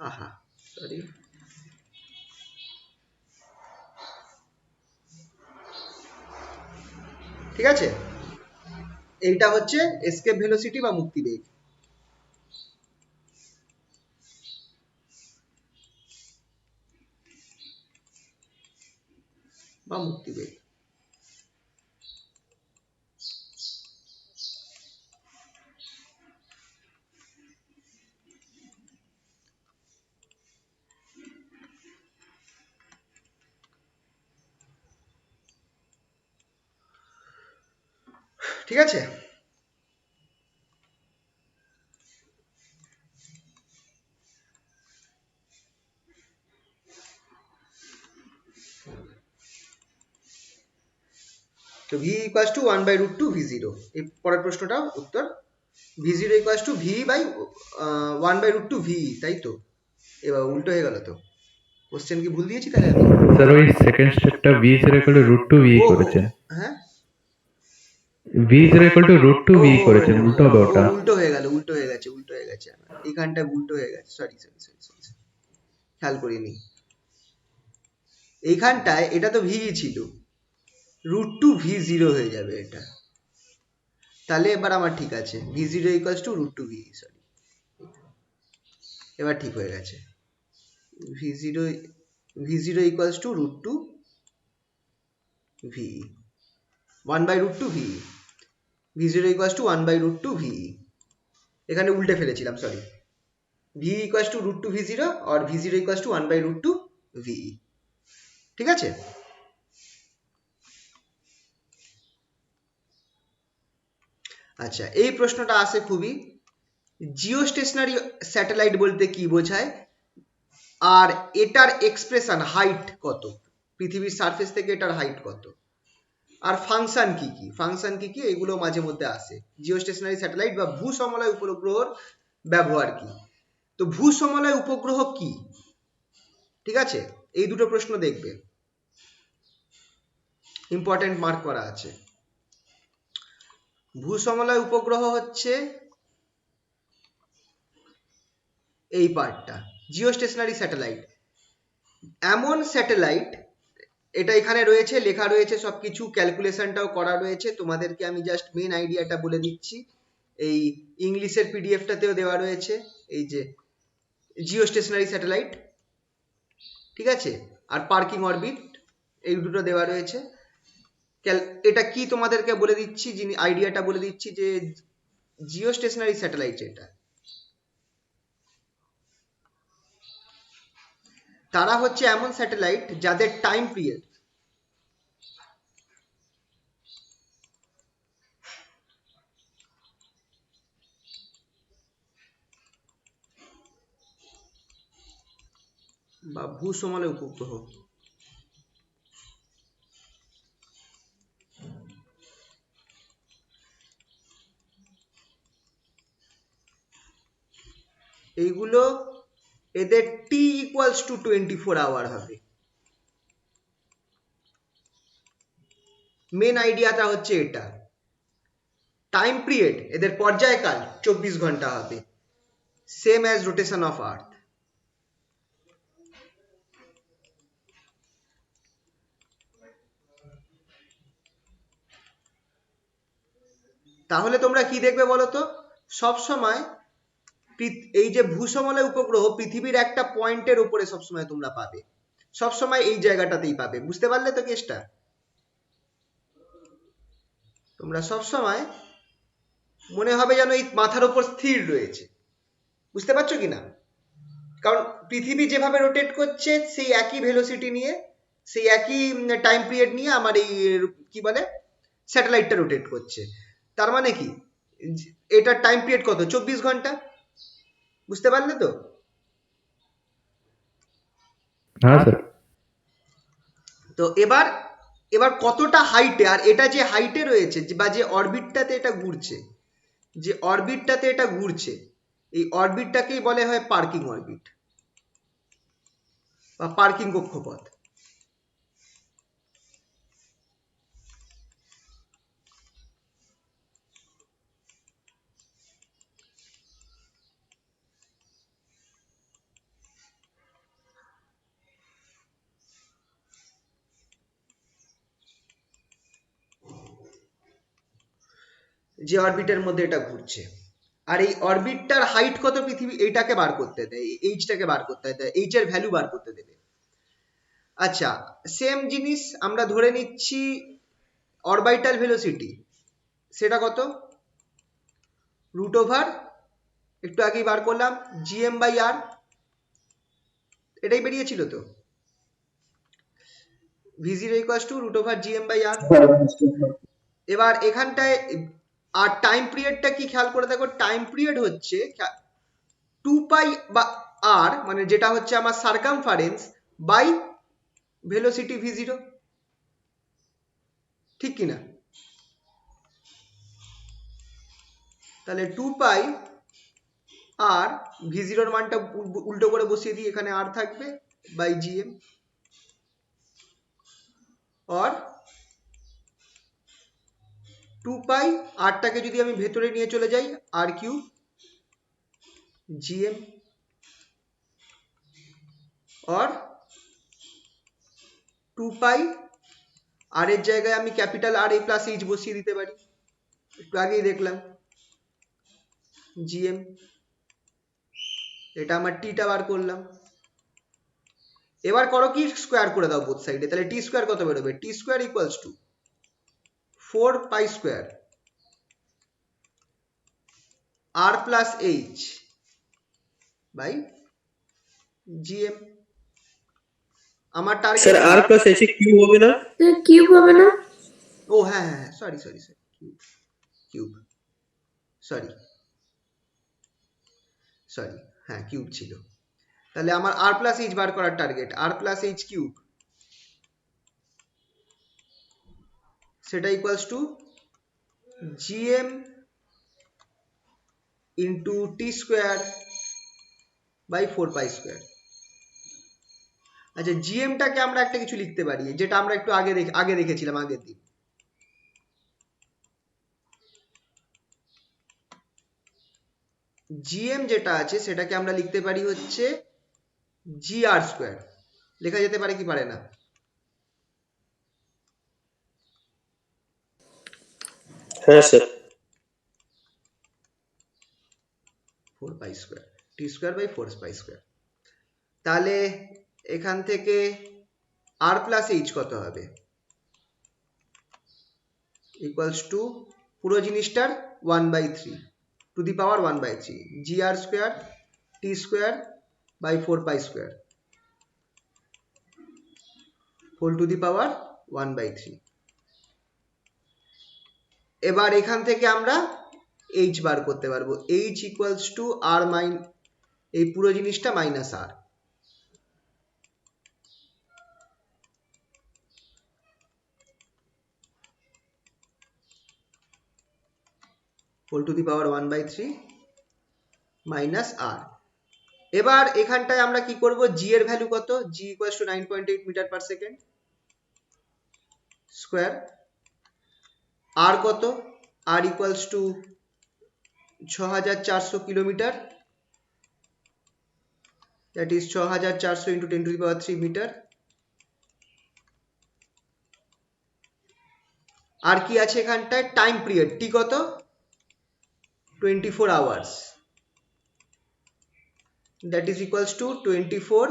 আহা সরি, ঠিক আছে, এইটা হচ্ছে এসকেপ ভেলোসিটি বা মুক্তিবেগ। বা মুক্তিবেগ। ঠিক আছে? তো v equals to 1 by root two V zero. এই পরের প্রশ্নটা উত্তর V zero equals to V by 1 by root two V, তাই তো? এবার উল্টো হয়ে গেল তো, কোশ্চেন কি ভুল দিয়েছি তাহলে আমি? স্যার ওই সেকেন্ড স্টেপটা v is equal to root two v o করেছেন, হ্যাঁ, v is equal to root two v o, করেছেন, উল্টো হবে ওটা। উল্টো হয়ে গেল, উল্টো হয়ে গেছে, উল্টো হয়ে গেছে, এইখানটা উল্টো হয়ে গেছে, সরি সরি সরি সরি, খেয়াল করিনি। এইখানটায় এটা তো ভি ছিল, রুট টু ভি জিরো হয়ে যাবে এটা, তাহলে এবার আমার ঠিক আছে, V zero equals to root two V, sorry, এবার ঠিক হয়ে গেছে। V zero equals to root two V, 1 by root two V, V zero equals to 1 by root two V, এখানে উল্টে ফেলেছিলাম, sorry. V equals to root two V zero আর V zero equals to 1 by root two V, ঠিক আছে? আচ্ছা, এই প্রশ্নটা আসে খুবই, জিও স্টেশনারি স্যাটেলাইট বলতে কি বোঝায়, আর এটার এক্সপ্রেশন হাইট কত, পৃথিবীর সারফেস থেকে এটার হাইট কত, আর ফাংশন কি কি, ফাংশন কি কি, এগুলো মাঝে মধ্যে আসে। জিও স্টেশনারি স্যাটেলাইট বা ভূসমলয় উপগ্রহর ব্যবহার কি, তো ভূসমলয় উপগ্রহ কি, ঠিক আছে? এই দুটো প্রশ্ন দেখবে, ইম্পর্টেন্ট মার্ক করা আছে। ভূসমলয় উপগ্রহ হচ্ছে এই পার্টটা, জিও স্টেশনারি স্যাটেলাইট এমন স্যাটেলাইট, এটা এখানে রয়েছে, লেখা রয়েছে সবকিছু, ক্যালকুলেশনটাও করা রয়েছে, তোমাদেরকে আমি জাস্ট মেন আইডিয়াটা বলে দিচ্ছি, এই ইংলিশের পিডিএফটাতেও দেওয়া রয়েছে, এই যে জিও স্টেশনারি স্যাটেলাইট, ঠিক আছে, আর পার্কিং অরবিট, এই দুটো দেওয়া রয়েছে। এটা কি তোমাদেরকে বলে দিচ্ছি, যিনি আইডিয়াটা বলে দিচ্ছি, যে জিও স্টেশনারি স্যাটেলাইট যেটা, তারা হচ্ছে এমন স্যাটেলাইট যাদের টাইম পিরিয়ড বা ভূসমলয় উপগ্রহ, এইগুলো এদের টি ইকুয়ালস টু 24 আওয়ার হবে। মেন আইডিয়াটা হচ্ছে এটা, টাইম পিরিয়ড এদের পর্যায়কাল 24 ঘন্টা হবে, same as rotation of earth. তাহলে তোমরা কি দেখবে বলো তো, সব সময় এই যে ভূসমলয় উপগ্রহ পৃথিবীর একটা পয়েন্টের উপরে সবসময় তোমরা পাবে, সবসময় এই জায়গাটাতেই পাবে, বুঝতে পারলে তো কেসটা? তোমরা সবসময় মনে হবে যেন এই মাথার উপর স্থির রয়েছে, বুঝতে পারছো কিনা? কারণ পৃথিবী যেভাবে রোটেট করছে সেই একই ভেলোসিটি নিয়ে, সেই একই টাইম পিরিয়ড নিয়ে আমার এই কি বলে স্যাটেলাইটটা রোটেট করছে, তার মানে কি এটার টাইম পিরিয়ড কত, 24 ঘন্টা, বুঝতে পারলে তো? হ্যাঁ স্যার। তো এবার এবার কতটা হাইটে, আর এটা যে হাইটে রয়েছে বা যে অরবিটটাতে এটা ঘুরছে, যে অরবিটটাতে এটা ঘুরছে, এই অরবিটটাকেই বলে হয় পার্কিং অরবিট বা পার্কিং কক্ষপথ। যে অরবিটের মধ্যে এটা ঘুরছে, আর এই অরবিটটার হাইট কত পৃথিবী, এইটাকে বার করতে দেয়, এইচটাকে বার করতে দেয়, এইচ এর ভ্যালু বার করতে দেবে। আচ্ছা, সেম জিনিস আমরা ধরে নিচ্ছি অরবিটাল ভেলোসিটি, সেটা কত, রুট ওভার, একটু আগেই বার করলাম, জিএম বাই আর, এটাই বেরিয়েছিল তো, v zero equals to root over GM by r. এবার এখানটায় আর টাইম পিরিয়ডটা কি খেয়াল করে দেখো, টাইম পিরিয়ড হচ্ছে 2 পাই বা আর, মানে যেটা হচ্ছে আমার সার্কামফারেন্স বাই ভেলোসিটি v0, ঠিক কিনা? তাহলে 2 পাই আর v0 এর মানটা উল্টো করে বসিয়ে দিই, এখানে আর থাকবে বাই gm, আর 2 পাই আরটাকে যদি আমি ভেতরে নিয়ে চলে যাই আর কিউব gm, আর 2 পাই আর এর জায়গায় আমি ক্যাপিটাল আর এ প্লাস এইচ বসিয়ে দিতে পারি, একটু আগেই দেখলাম gm, এটা আমার টিটা বার করলাম। এবার করো কি, স্কোয়ার করে দাও বোথ সাইডে, তাহলে টি স্কোয়ার কত বেরোবে, T square equals to 4 pi square r plus h by gm। আমার sir target, r plus h cube হবে না? স্যার কিউব হবে না? ও হ্যাঁ হ্যাঁ sorry sorry sorry, cube cube, sorry sorry, হ্যাঁ কিউব ছিল। তাহলে আমার আর প্লাস এইচ বার করার target, r plus h cube, সেটা equals to gm into T square by 4 pi square. আচ্ছা জিএমটাকে আমরা একটা কিছু লিখতে পারি, যেটা আমরা একটু আগে দেখেছিলাম আগের দিন। জিএম যেটা আছে সেটাকে আমরা লিখতে পারি হচ্ছে জি আর স্কোয়ার, লেখা যেতে পারে কি পারে না? হ্যাঁ sir. 4 pi square, T square by 4 pi square. তাহলে এখান থেকে আর প্লাস এইচ কত হবে, ইকুয়ালস টু পুরো জিনিসটার 1/3 to the power 1/3 g r square T square by 4 pi square whole to the power 1/3। এবার এখান থেকে আমরা এইচ বার করতে পারবো, এইচ ইকুয়ালস টু আর এই পুরো জিনিসটা minus r, whole to the power 1/3 minus r. এবার এখানটায় আমরা কি করব, জি এর ভ্যালু কত, g equals to 9.8 metre per second square, r কত, r equals to 6400 kilometre, that is 6400 into 10 to the power 3 metre. আর কি আছে এখানটায়, টাইম পিরিয়ড টি কত, 24 hours, that is equals to 24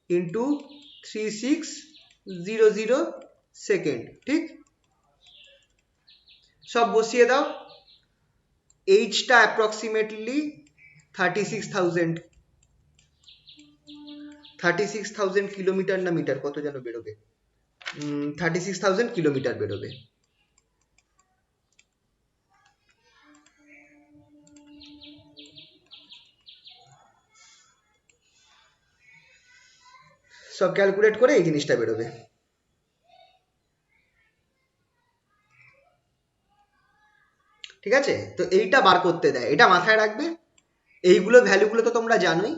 into 3600 second, ঠিক? সব বসিয়ে দাও, এইচটা অ্যাপ্রক্সিমেটলি 36,000 কিলোমিটার না মিটার, কত যেন বেরোবে, 36,000 কিলোমিটার বেরোবে। সব ক্যালকুলেট করে এই জিনিসটা বেরোবে। ঠিক আছে, তো এইটা বার করতে দেয়, এটা মাথায় রাখবে, এইগুলো ভ্যালুগুলো তো তোমরা জানোই,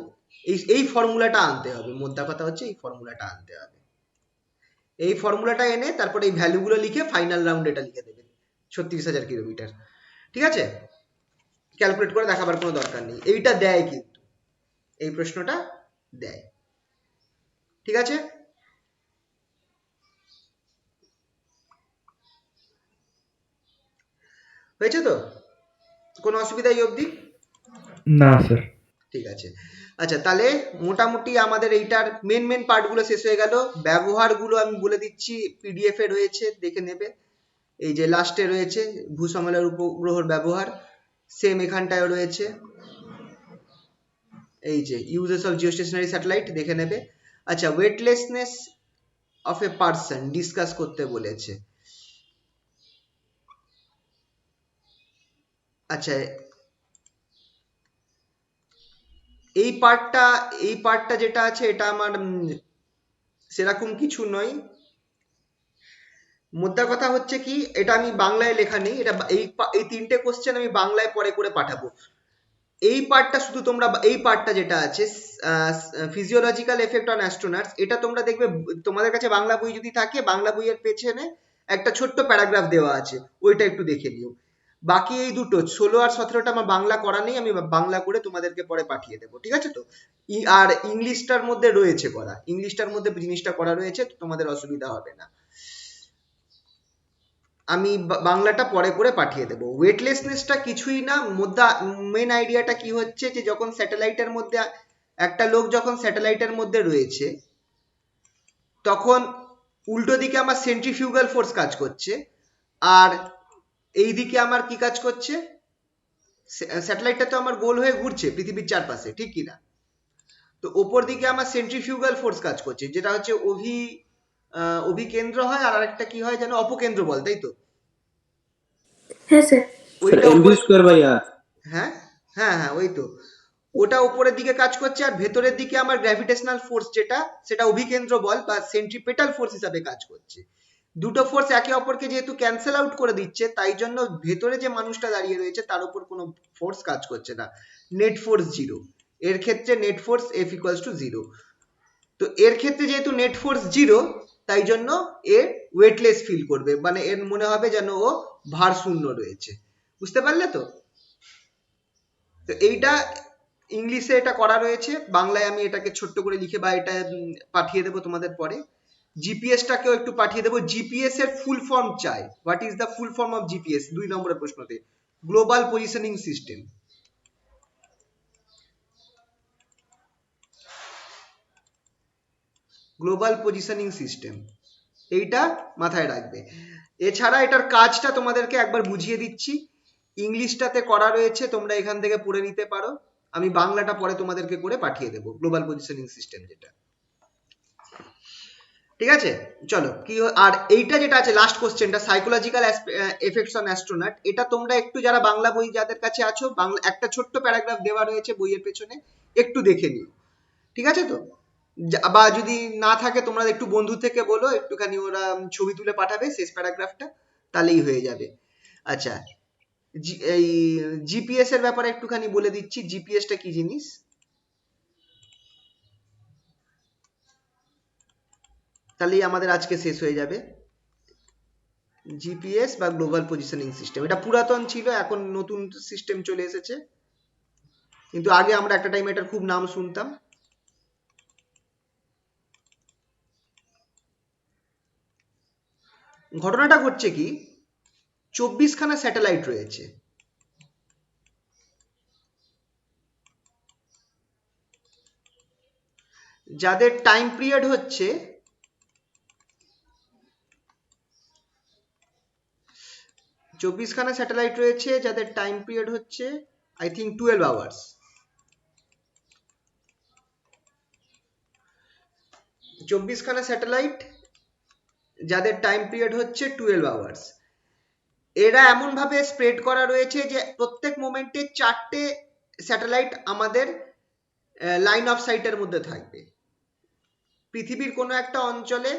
এই ফর্মুলাটা আনতে হবে, মোদ্দা কথা হচ্ছে এই ফর্মুলাটা আনতে হবে। এই ফর্মুলাটা এনে তারপরে এই ভ্যালুগুলো লিখে ফাইনাল রাউন্ড এটা লিখে দেবে 36,000 কিলোমিটার। ঠিক আছে, ক্যালকুলেট করে দেখাবার কোনো দরকার নেই, এইটা দেয় কিন্তু এই প্রশ্নটা দেয়। ঠিক আছে, হয়েছে তো, কোনো অসুবিধা এই অবধি? না স্যার। ঠিক আছে, আচ্ছা তাহলে মোটামুটি আমাদের এইটার মেন পার্টগুলো শেষ হয়ে গেল। ব্যবহারগুলো আমি বলে দিচ্ছি, পিডিএফ এ রয়েছে, দেখে নেবে। এই যে লাস্টে রয়েছে ভূসমলের উপগ্রহর ব্যবহার, সেম এখানটায় রয়েছে, এই যে ইউজেস অফ জিওস্টেশনারি স্যাটেলাইট দেখে নেবে। আচ্ছা, weightlessness of a person discuss করতে বলেছে, আচ্ছা, এই পার্টটা যেটা আছে এটা আমার সেরকম কিছু নয়। মোদ্দা কথা হচ্ছে কি, এটা আমি বাংলায় লেখা নেই, এটা এই তিনটে কোশ্চেন আমি বাংলায় পরে করে পাঠাবো। এই পার্টটা শুধু তোমরা, এই পার্টটা যেটা আছে ফিজিওলজিক্যাল এফেক্ট অন অ্যাস্ট্রোনটস, এটা তোমরা দেখবে তোমাদের কাছে বাংলা বই যদি থাকে, বাংলা বইয়ের পেছনে একটা ছোট্ট প্যারাগ্রাফ দেওয়া আছে, ওইটা একটু দেখে নিও। বাকি এই দুটো 16 আর 17টা আমার বাংলা করা নেই, আমি বাংলা করে তোমাদেরকে পরে পাঠিয়ে দেবো, ঠিক আছে তো? আর ইংলিশটার মধ্যে রয়েছে করা, ইংলিশটার মধ্যে জিনিসটা করা রয়েছে, তো তোমাদের অসুবিধা হবে না। আমি বাংলাটা পরে করে পাঠিয়ে দেবো। ওয়েটলেসনেসটা কিছুই না, মেন আইডিয়াটা কি হচ্ছে যে যখন স্যাটেলাইটের মধ্যে একটা লোক যখন স্যাটেলাইটের মধ্যে রয়েছে, তখন উল্টো দিকে আমার সেন্ট্রিফিউগাল ফোর্স কাজ করছে, আর এই দিকে আমার কি কাজ করছে, স্যাটেলাইটটা তো আমার গোল হয়ে ঘুরছে পৃথিবীর চারপাশে, ঠিক কি না? তো ওপর দিকে আমার সেন্ট্রিফিউগাল ফোর্স কাজ করছে, যেটা হচ্ছে অভিকেন্দ্র হয়, আর আরেকটা কি হয় যেন, অপকেন্দ্র বল, তাই তো? হ্যাঁ স্যার। স্যার ওইটা এমভি উপর, স্কোয়ার বাই আর। হ্যাঁ হ্যাঁ হ্যাঁ, ওই তো, ওটা উপরের দিকে কাজ করছে, আর ভেতরের দিকে আমার গ্র্যাভিটেশনাল ফোর্স যেটা, সেটা অভিকেন্দ্র বল বা সেন্ট্রিপেটাল ফোর্স হিসাবে কাজ করছে। দুটো ফোর্স একে অপরকে যেহেতু ক্যান্সেল আউট করে দিচ্ছে, তাই জন্য ভেতরে যে মানুষটা দাঁড়িয়ে রয়েছে তার উপর কোনো ফোর্স কাজ করছে না, নেট ফোর্স জিরো। এর ক্ষেত্রে net force F equals two zero. তো এর ক্ষেত্রে যেহেতু নেট ফোর্স জিরো, তাই জন্য এ ওয়েটলেস ফিল করবে, মানে এর মনে হবে যেন ও ভার শূন্য রয়েছে। বুঝতে পারলে তো? তো এইটা ইংলিশে এটা করা রয়েছে, বাংলায় আমি এটাকে ছোট্ট করে লিখে বা এটা পাঠিয়ে দেবো তোমাদের পরে। জিপিএসটাকেও একটু পাঠিয়ে দেবো। জিপিএস এর ফুল ফর্ম চাই, what is the full form of GPS, 2 নম্বরের প্রশ্নতে, global positioning system. Global positioning system, এইটা মাথায় রাখবে। এছাড়া এটার কাজটা তোমাদেরকে একবার বুঝিয়ে দিচ্ছি, ইংলিশটাতে করা রয়েছে, তোমরা এখান থেকে পড়ে নিতে পারো, আমি বাংলাটা পরে তোমাদেরকে করে পাঠিয়ে দেবো, গ্লোবাল পজিশনিং সিস্টেম যেটা, ঠিক আছে? চলো আর এইটা যেটা আছে লাস্ট কোশ্চেনটা, সাইকোলজিক্যাল এফেক্টস অন অ্যাস্ট্রোনট, এটা তোমরা একটু যারা বাংলা বই যাদের কাছে আছো, বাংলা একটা ছোট্ট প্যারাগ্রাফ দেওয়া রয়েছে বইয়ের পেছনে, একটু দেখে নিও, ঠিক আছে তো? বা যদি না থাকে তোমরা একটু বন্ধু থেকে বলো একটুখানি, ওরা ছবি তুলে পাঠাবে শেষ প্যারাগ্রাফটা, তাহলেই হয়ে যাবে। আচ্ছা, এই জিপিএস এর ব্যাপারে একটুখানি বলে দিচ্ছি, জিপিএসটা কি জিনিস। তাহলেই আমাদের আজকে শেষ হয়ে যাবে। জিপিএস বা গ্লোবাল পজিশনিং সিস্টেম, এটা পুরাতন ছিল, এখন নতুন সিস্টেম চলে এসেছে, কিন্তু আগে আমরা একটা টাইমে এটার খুব নাম শুনতাম। ঘটনাটা ঘটছে কি, 24খানা স্যাটেলাইট রয়েছে, যাদের টাইম পিরিয়ড হচ্ছে 24খানা স্যাটেলাইট রয়েছে, যাদের টাইম পিরিয়ড হচ্ছে আই থিঙ্ক 12 আওয়ার্স। 24খানা স্যাটেলাইট যাদের টাইম পিরিয়ড হচ্ছে 12 আওয়ার্স। এরা এমন ভাবে স্প্রেড করা রয়েছে যে প্রত্যেক মোমেন্টে 4টে স্যাটেলাইট আমাদের লাইন অফ সাইটের মধ্যে থাকবে। পৃথিবীর কোনো একটা অঞ্চলে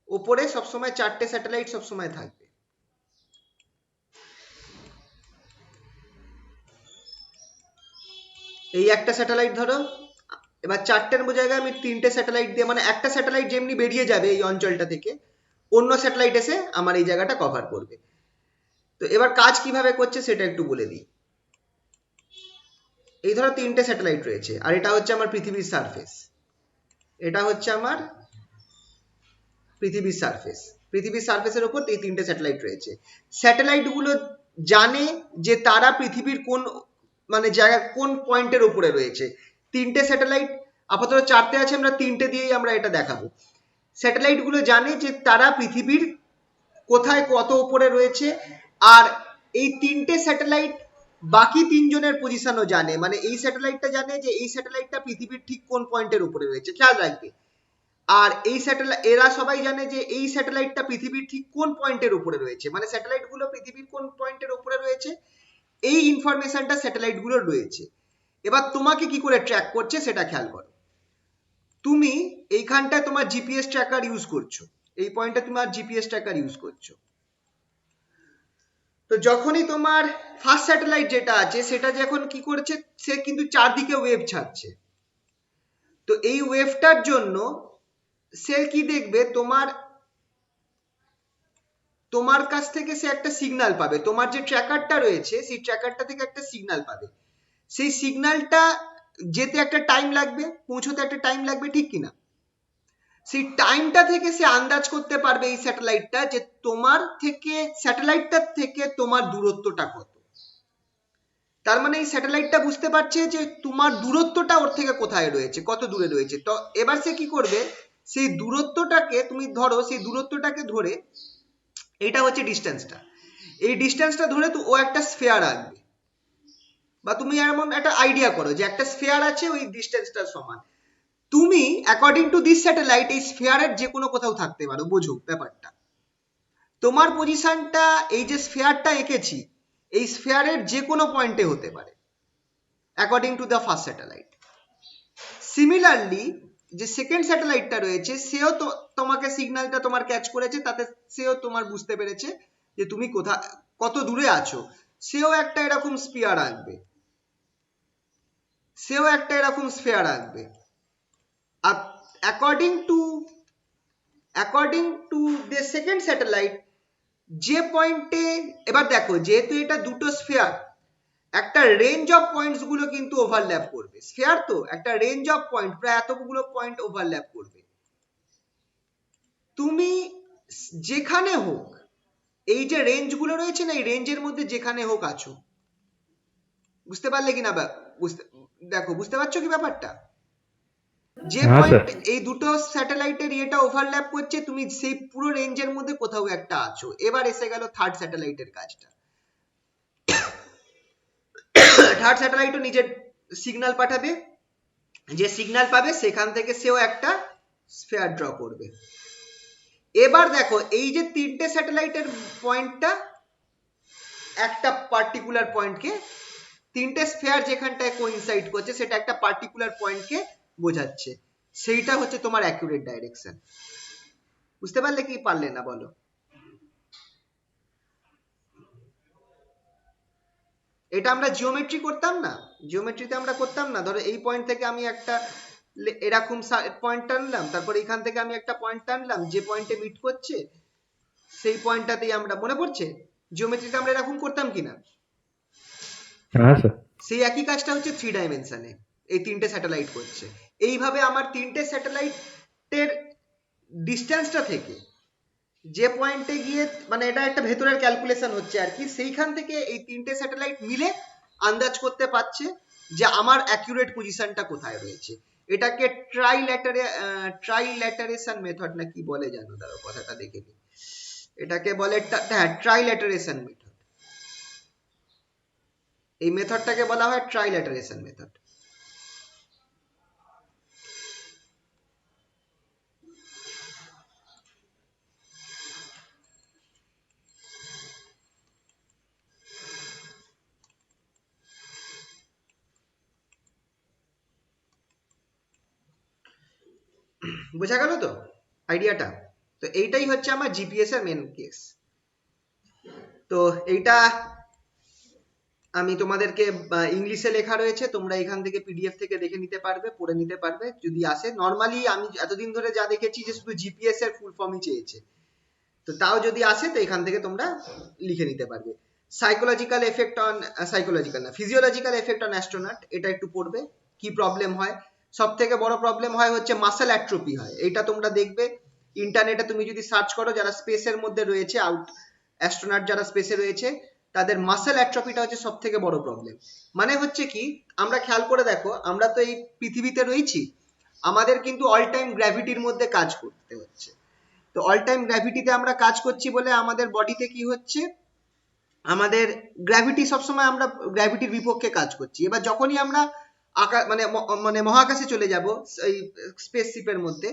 ওপরে সবসময় 4টে স্যাটেলাইট সবসময় থাকবে। এই একটা স্যাটেলাইট ধরো, এবার 4টের জায়গায় আমি 3টে স্যাটেলাইট দিয়ে, মানে একটা স্যাটেলাইট যেমনি বেরিয়ে যাবে এই অঞ্চলটা থেকে, অন্য স্যাটেলাইট এসে আমার এই জায়গাটা কভার করবে। তো এবার কাজ কিভাবে করছে সেটা একটু বলে দিই। এই ধরো 3টে স্যাটেলাইট রয়েছে, আর এটা হচ্ছে আমার পৃথিবীর সারফেস, এটা হচ্ছে আমার পৃথিবীর সারফেস। পৃথিবীর সারফেসের উপর এই 3টে স্যাটেলাইট রয়েছে। স্যাটেলাইট গুলো জানে যে তারা পৃথিবীর কোন, মানে জায়গা কোন পয়েন্টের উপরে রয়েছে। 3টে স্যাটেলাইট, আপাতত 4টে আছে, আমরা 3টে দিয়েই আমরা এটা দেখাবো। স্যাটেলাইট গুলো জানে যে তারা পৃথিবীর কোথায় কত উপরে রয়েছে, আর এই 3টে স্যাটেলাইট বাকি 3জনের পজিশনও জানে, মানে এই স্যাটেলাইটটা জানে যে এই স্যাটেলাইটটা পৃথিবীর ঠিক কোন পয়েন্টের উপরে রয়েছে, খেয়াল রাখবে। আর এই স্যাটেলাইট, এরা সবাই জানে যে এই স্যাটেলাইটটা পৃথিবীর ঠিক কোন পয়েন্টের উপরে রয়েছে, মানে স্যাটেলাইট গুলো পৃথিবীর কোন পয়েন্টের উপরে রয়েছে এই ইনফরমেশনটা স্যাটেলাইট গুলোর রয়েছে। এবার তোমাকে কি করে ট্র্যাক করছে সেটা খেয়াল করো। তুমি এইখানটায় তোমার জিপিএস ট্র্যাকার ইউজ করছো, এই পয়েন্টে তোমার জিপিএস ট্র্যাকার ইউজ করছো। তো যখনই তোমার ফার্স্ট স্যাটেলাইট যেটা আছে সেটা যখন কি করছে, সে কিন্তু চারদিকে ওয়েভ ছাড়ছে। তো এই ওয়েভটার জন্য সে কি দেখবে, তোমার কাছ থেকে সে একটা সিগন্যাল পাবে, তোমার যে ট্র্যাকারটা রয়েছে সেই ট্র্যাকারটা থেকে একটা সিগন্যাল পাবে। সেই সিগন্যালটা যেতে একটা টাইম লাগবে, পৌঁছতে একটা টাইম লাগবে, ঠিক কিনা? সেই টাইমটা থেকে সে আন্দাজ করতে পারবে এই স্যাটেলাইটটা যে স্যাটেলাইটটার থেকে তোমার দূরত্বটা কত। তার মানে এই স্যাটেলাইটটা বুঝতে পারছে যে তোমার দূরত্বটা ওর থেকে কোথায় রয়েছে, কত দূরে রয়েছে। তো এবার সে কি করবে, সেই দূরত্বটাকে তুমি ধরো, সেই দূরত্বটাকে ধরে, এটা হচ্ছে ডিস্টেন্সটা, এই ডিস্টেন্সটা ধরে তো ও একটা স্ফেয়ার আঁকবে, বা তুমি এমন একটা আইডিয়া করো যে একটা স্ফেয়ার আছে ওই ডিস্টেন্সটার সমান। তুমি অ্যাকর্ডিং টু দিস স্যাটেলাইট এই স্ফেয়ারের যে কোনো কোথাও থাকতে পারো, বোঝো ব্যাপারটা। তোমার পজিশনটা, এই যে স্ফেয়ারটা এঁকেছি, এই স্ফেয়ারের যে কোনো পয়েন্টে হতে পারে according to the first satellite. Similarly যে সেকেন্ড স্যাটেলাইটটা রয়েছে, সেও তো তোমাকে সিগন্যালটা তোমার ক্যাচ করেছে, তাতে সেও তোমার বুঝতে পেরেছে যে তুমি কত দূরে আছো। সেও একটা এরকম স্ফিয়ার আঁকবে, আর according to the second satellite যে পয়েন্টে, এবার দেখো যেহেতু এটা দুটো স্ফিয়ার, একটা রেঞ্জ অফ পয়েন্টস গুলো কিন্তু ওভারল্যাপ করবে। স্ফিয়ার তো একটা রেঞ্জ অফ পয়েন্ট, প্রায় এতগুলো পয়েন্ট ওভারল্যাপ করবে। তুমি যেখানে হোক, এই যে রেঞ্জ গুলো রয়েছে না, এই রেঞ্জের মধ্যে যেখানে হোক আছো, বুঝতে পারলে কিনা? দেখো বুঝতে পারছো কি ব্যাপারটা? যে হ্যাঁ স্যার। পয়েন্ট এই দুটো স্যাটেলাইটের ইয়েটা ওভারল্যাপ করছে, তুমি সেই পুরো রেঞ্জের মধ্যে কোথাও একটা আছো। এবার এসে গেল থার্ড স্যাটেলাইটের কাজটা। থার্ড স্যাটেলাইটও নিজের সিগন্যাল পাঠাবে, যে সিগন্যাল পাবে সেখান থেকে সেও একটা স্ফিয়ার ড্র করবে। এবার দেখো এই যে তিনটে স্যাটেলাইটের পয়েন্টটা একটা পার্টিকুলার পয়েন্টকে, তিনটে স্ফিয়ার যেখানটায় কোইনসাইড করছে সেটা একটা পার্টিকুলার পয়েন্টকে বোঝাচ্ছে। সেইটা হচ্ছে তোমার অ্যাকুরেট ডাইরেকশন। বুঝতে পারলে কি পারলে না বলো? এটা আমরা জিওমেট্রি করতাম না, জিওমেট্রিতে আমরা করতাম না, ধরো এই পয়েন্ট থেকে আমি একটা এরকম পয়েন্ট টানলাম, তারপর এখান থেকে আমি একটা পয়েন্ট টানলাম, যে পয়েন্টে মিট করছে সেই পয়েন্টটাতেই আমরা, মনে পড়ছে জিওমেট্রিতে আমরা এরকম করতাম কিনা? হ্যাঁ স্যার। সেই একই কাজটা হচ্ছে 3 ডাইমেনশনে এই তিনটে স্যাটেলাইট করছে। এইভাবে আমার তিনটে স্যাটেলাইটের ডিস্টেন্সটা থেকে যে পয়েন্টে গিয়ে, মানে এটা একটা ভেতরের ক্যালকুলেশন হচ্ছে আর কি, সেইখান থেকে এই তিনটে স্যাটেলাইট মিলে আন্দাজ করতে পারছে যে আমার অ্যাকুরেট পজিশনটা কোথায় রয়েছে। এটাকে ট্রাইল্যাটারেশন মেথড না কি বলে জানো, দাঁড়াও কথাটা দেখে নিই। এটাকে বলে, হ্যাঁ, ট্রাইল্যাটারেশন মেথড। এই মেথডটাকে বলা হয় ট্রাইল্যাটারেশন মেথড। বোঝা গেল তো আইডিয়াটা? তো এইটাই হচ্ছে আমার জিপিএস এর মেন কেস। তো এইটা আমি তোমাদেরকে ইংলিশে লেখা রয়েছে, তোমরা এখান থেকে পিডিএফ থেকে দেখে নিতে পারবে, পড়ে নিতে পারবে যদি আসে। নর্মালি আমি এতদিন ধরে যা দেখেছি যে শুধু জিপিএস এর ফুল ফর্মই চেয়েছে, তো তাও যদি আসে তো এখান থেকে তোমরা লিখে নিতে পারবে। ফিজিওলজিক্যাল এফেক্ট অন অ্যাস্ট্রোনট, এটা একটু পড়বে। কি প্রবলেম হয়, সব থেকে বড় প্রবলেম হয় হচ্ছে মাসেল অ্যাট্রোপি হয়। এটা তোমরা দেখবে ইন্টারনেটে, তুমি যদি সার্চ করো যারা স্পেসের মধ্যে রয়েছে, অ্যাস্ট্রোনট যারা স্পেসে রয়েছে, তাদের মাসেল অ্যাট্রোপিটা হচ্ছে সব থেকে বড় প্রবলেম। মানে হচ্ছে কি, আমরা খেয়াল করে দেখো, আমরা তো এই পৃথিবীতে রয়েছি, আমাদের কিন্তু অল টাইম গ্র্যাভিটির মধ্যে কাজ করতে হচ্ছে। তো অল টাইম গ্র্যাভিটিতে আমরা কাজ করছি বলে আমাদের বডিতে কি হচ্ছে, আমাদের গ্র্যাভিটি সবসময়, আমরা গ্র্যাভিটির বিপক্ষে কাজ করছি। এবার যখনই আমরা মানে মহাকাশে চলে যাব, এই স্পেসশিপের মধ্যে,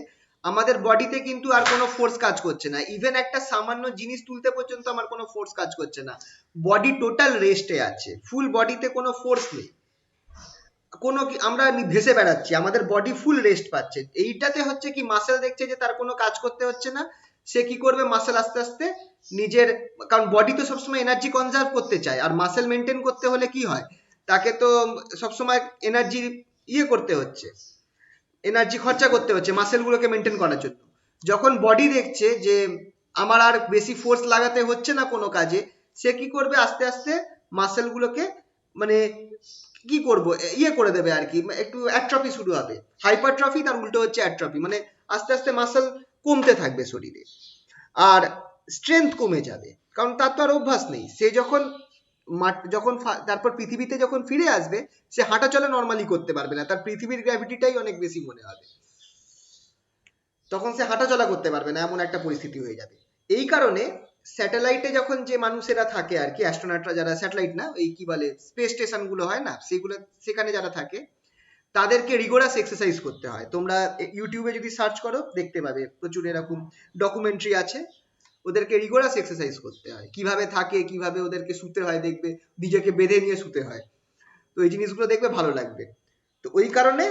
আমাদের বডিতে কিন্তু আর কোনো ফোর্স কাজ করছে না, ইভেন একটা সামান্য জিনিস তুলতে পর্যন্ত আমার কোনো ফোর্স কাজ করছে না, বডি টোটাল রেস্টে আছে, ফুল বডিতে কোনো ফোর্স নেই, আমরা ভেসে বেড়াচ্ছি, আমাদের বডি ফুল রেস্ট পাচ্ছে। এইটাতে হচ্ছে কি মাসেল দেখছে যে তার কোনো কাজ করতে হচ্ছে না, সে কি করবে, মাসেল আস্তে আস্তে নিজের, কারণ বডি তো সবসময় এনার্জি কনজার্ভ করতে চায়, আর মাসেল মেনটেন করতে হলে কি হয়, তাকে তো সবসময় এনার্জি করতে হচ্ছে, এনার্জি খরচা করতে হচ্ছে মাসেলগুলোকে মেনটেন করার জন্য। যখন বডি দেখছে যে আমার আর বেশি ফোর্স লাগাতে হচ্ছে না কোনো কাজে, সে কি করবে, আস্তে আস্তে মাসেলগুলোকে মানে কি করবো করে দেবে আর কি, একটু অ্যাট্রফি শুরু হবে, হাইপারট্রফি তার উল্টো হচ্ছে অ্যাট্রফি, মানে আস্তে আস্তে মাসেল কমতে থাকবে শরীরে, আর স্ট্রেংথ কমে যাবে, কারণ তার তো আর অভ্যাস নেই। সে যখন তারপর পৃথিবীতে যখন ফিরে আসবে, সে হাঁটা চলা নর্মালি করতে পারবে না, তার পৃথিবীর গ্র্যাভিটিটাই অনেক বেশি মনে হবে, তখন সে হাঁটা চলা করতে পারবে না, এমন একটা পরিস্থিতি হয়ে যাবে। এই কারণে স্যাটেলাইটে যখন যে মানুষেরা থাকে আর কি, অ্যাস্ট্রোনটরা যারা, স্যাটেলাইট না, এই কি বলে স্পেস স্টেশন গুলো হয় না, সেখানে যারা থাকে তাদেরকে রিগোরাস এক্সারসাইজ করতে হয়। তোমরা ইউটিউবে যদি সার্চ করো দেখতে পাবে, প্রচুর এরকম ডকুমেন্টারি আছে, ওদেরকে রিগোরাস এক্সারসাইজ করতে হয়, কিভাবে থাকে, কিভাবে ওদেরকে শুতে হয়, দেখবে নিজেকে বেঁধে নিয়ে শুতে হয়, তো এই জিনিসগুলো দেখবে ভালো লাগবে। তো ওই কারণে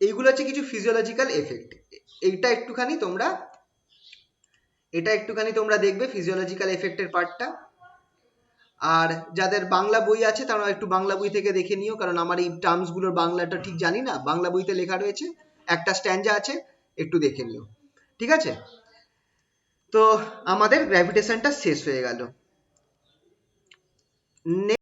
এইগুলো হচ্ছে কিছু ফিজিওলজিক্যাল এফেক্ট, এটা একটুখানি তোমরা দেখবে ফিজিওলজিক্যাল এফেক্টের পার্টটা। আর যাদের বাংলা বই আছে তারা একটু বাংলা বই থেকে দেখে নিও, কারণ আমার এই টার্মস গুলোর বাংলাটা ঠিক জানি না, বাংলা বইতে লেখা রয়েছে, একটা স্ট্যান্জা আছে, একটু দেখে নিও, ঠিক আছে? তো আমাদের গ্র্যাভিটেশনটা শেষ হয়ে গেল।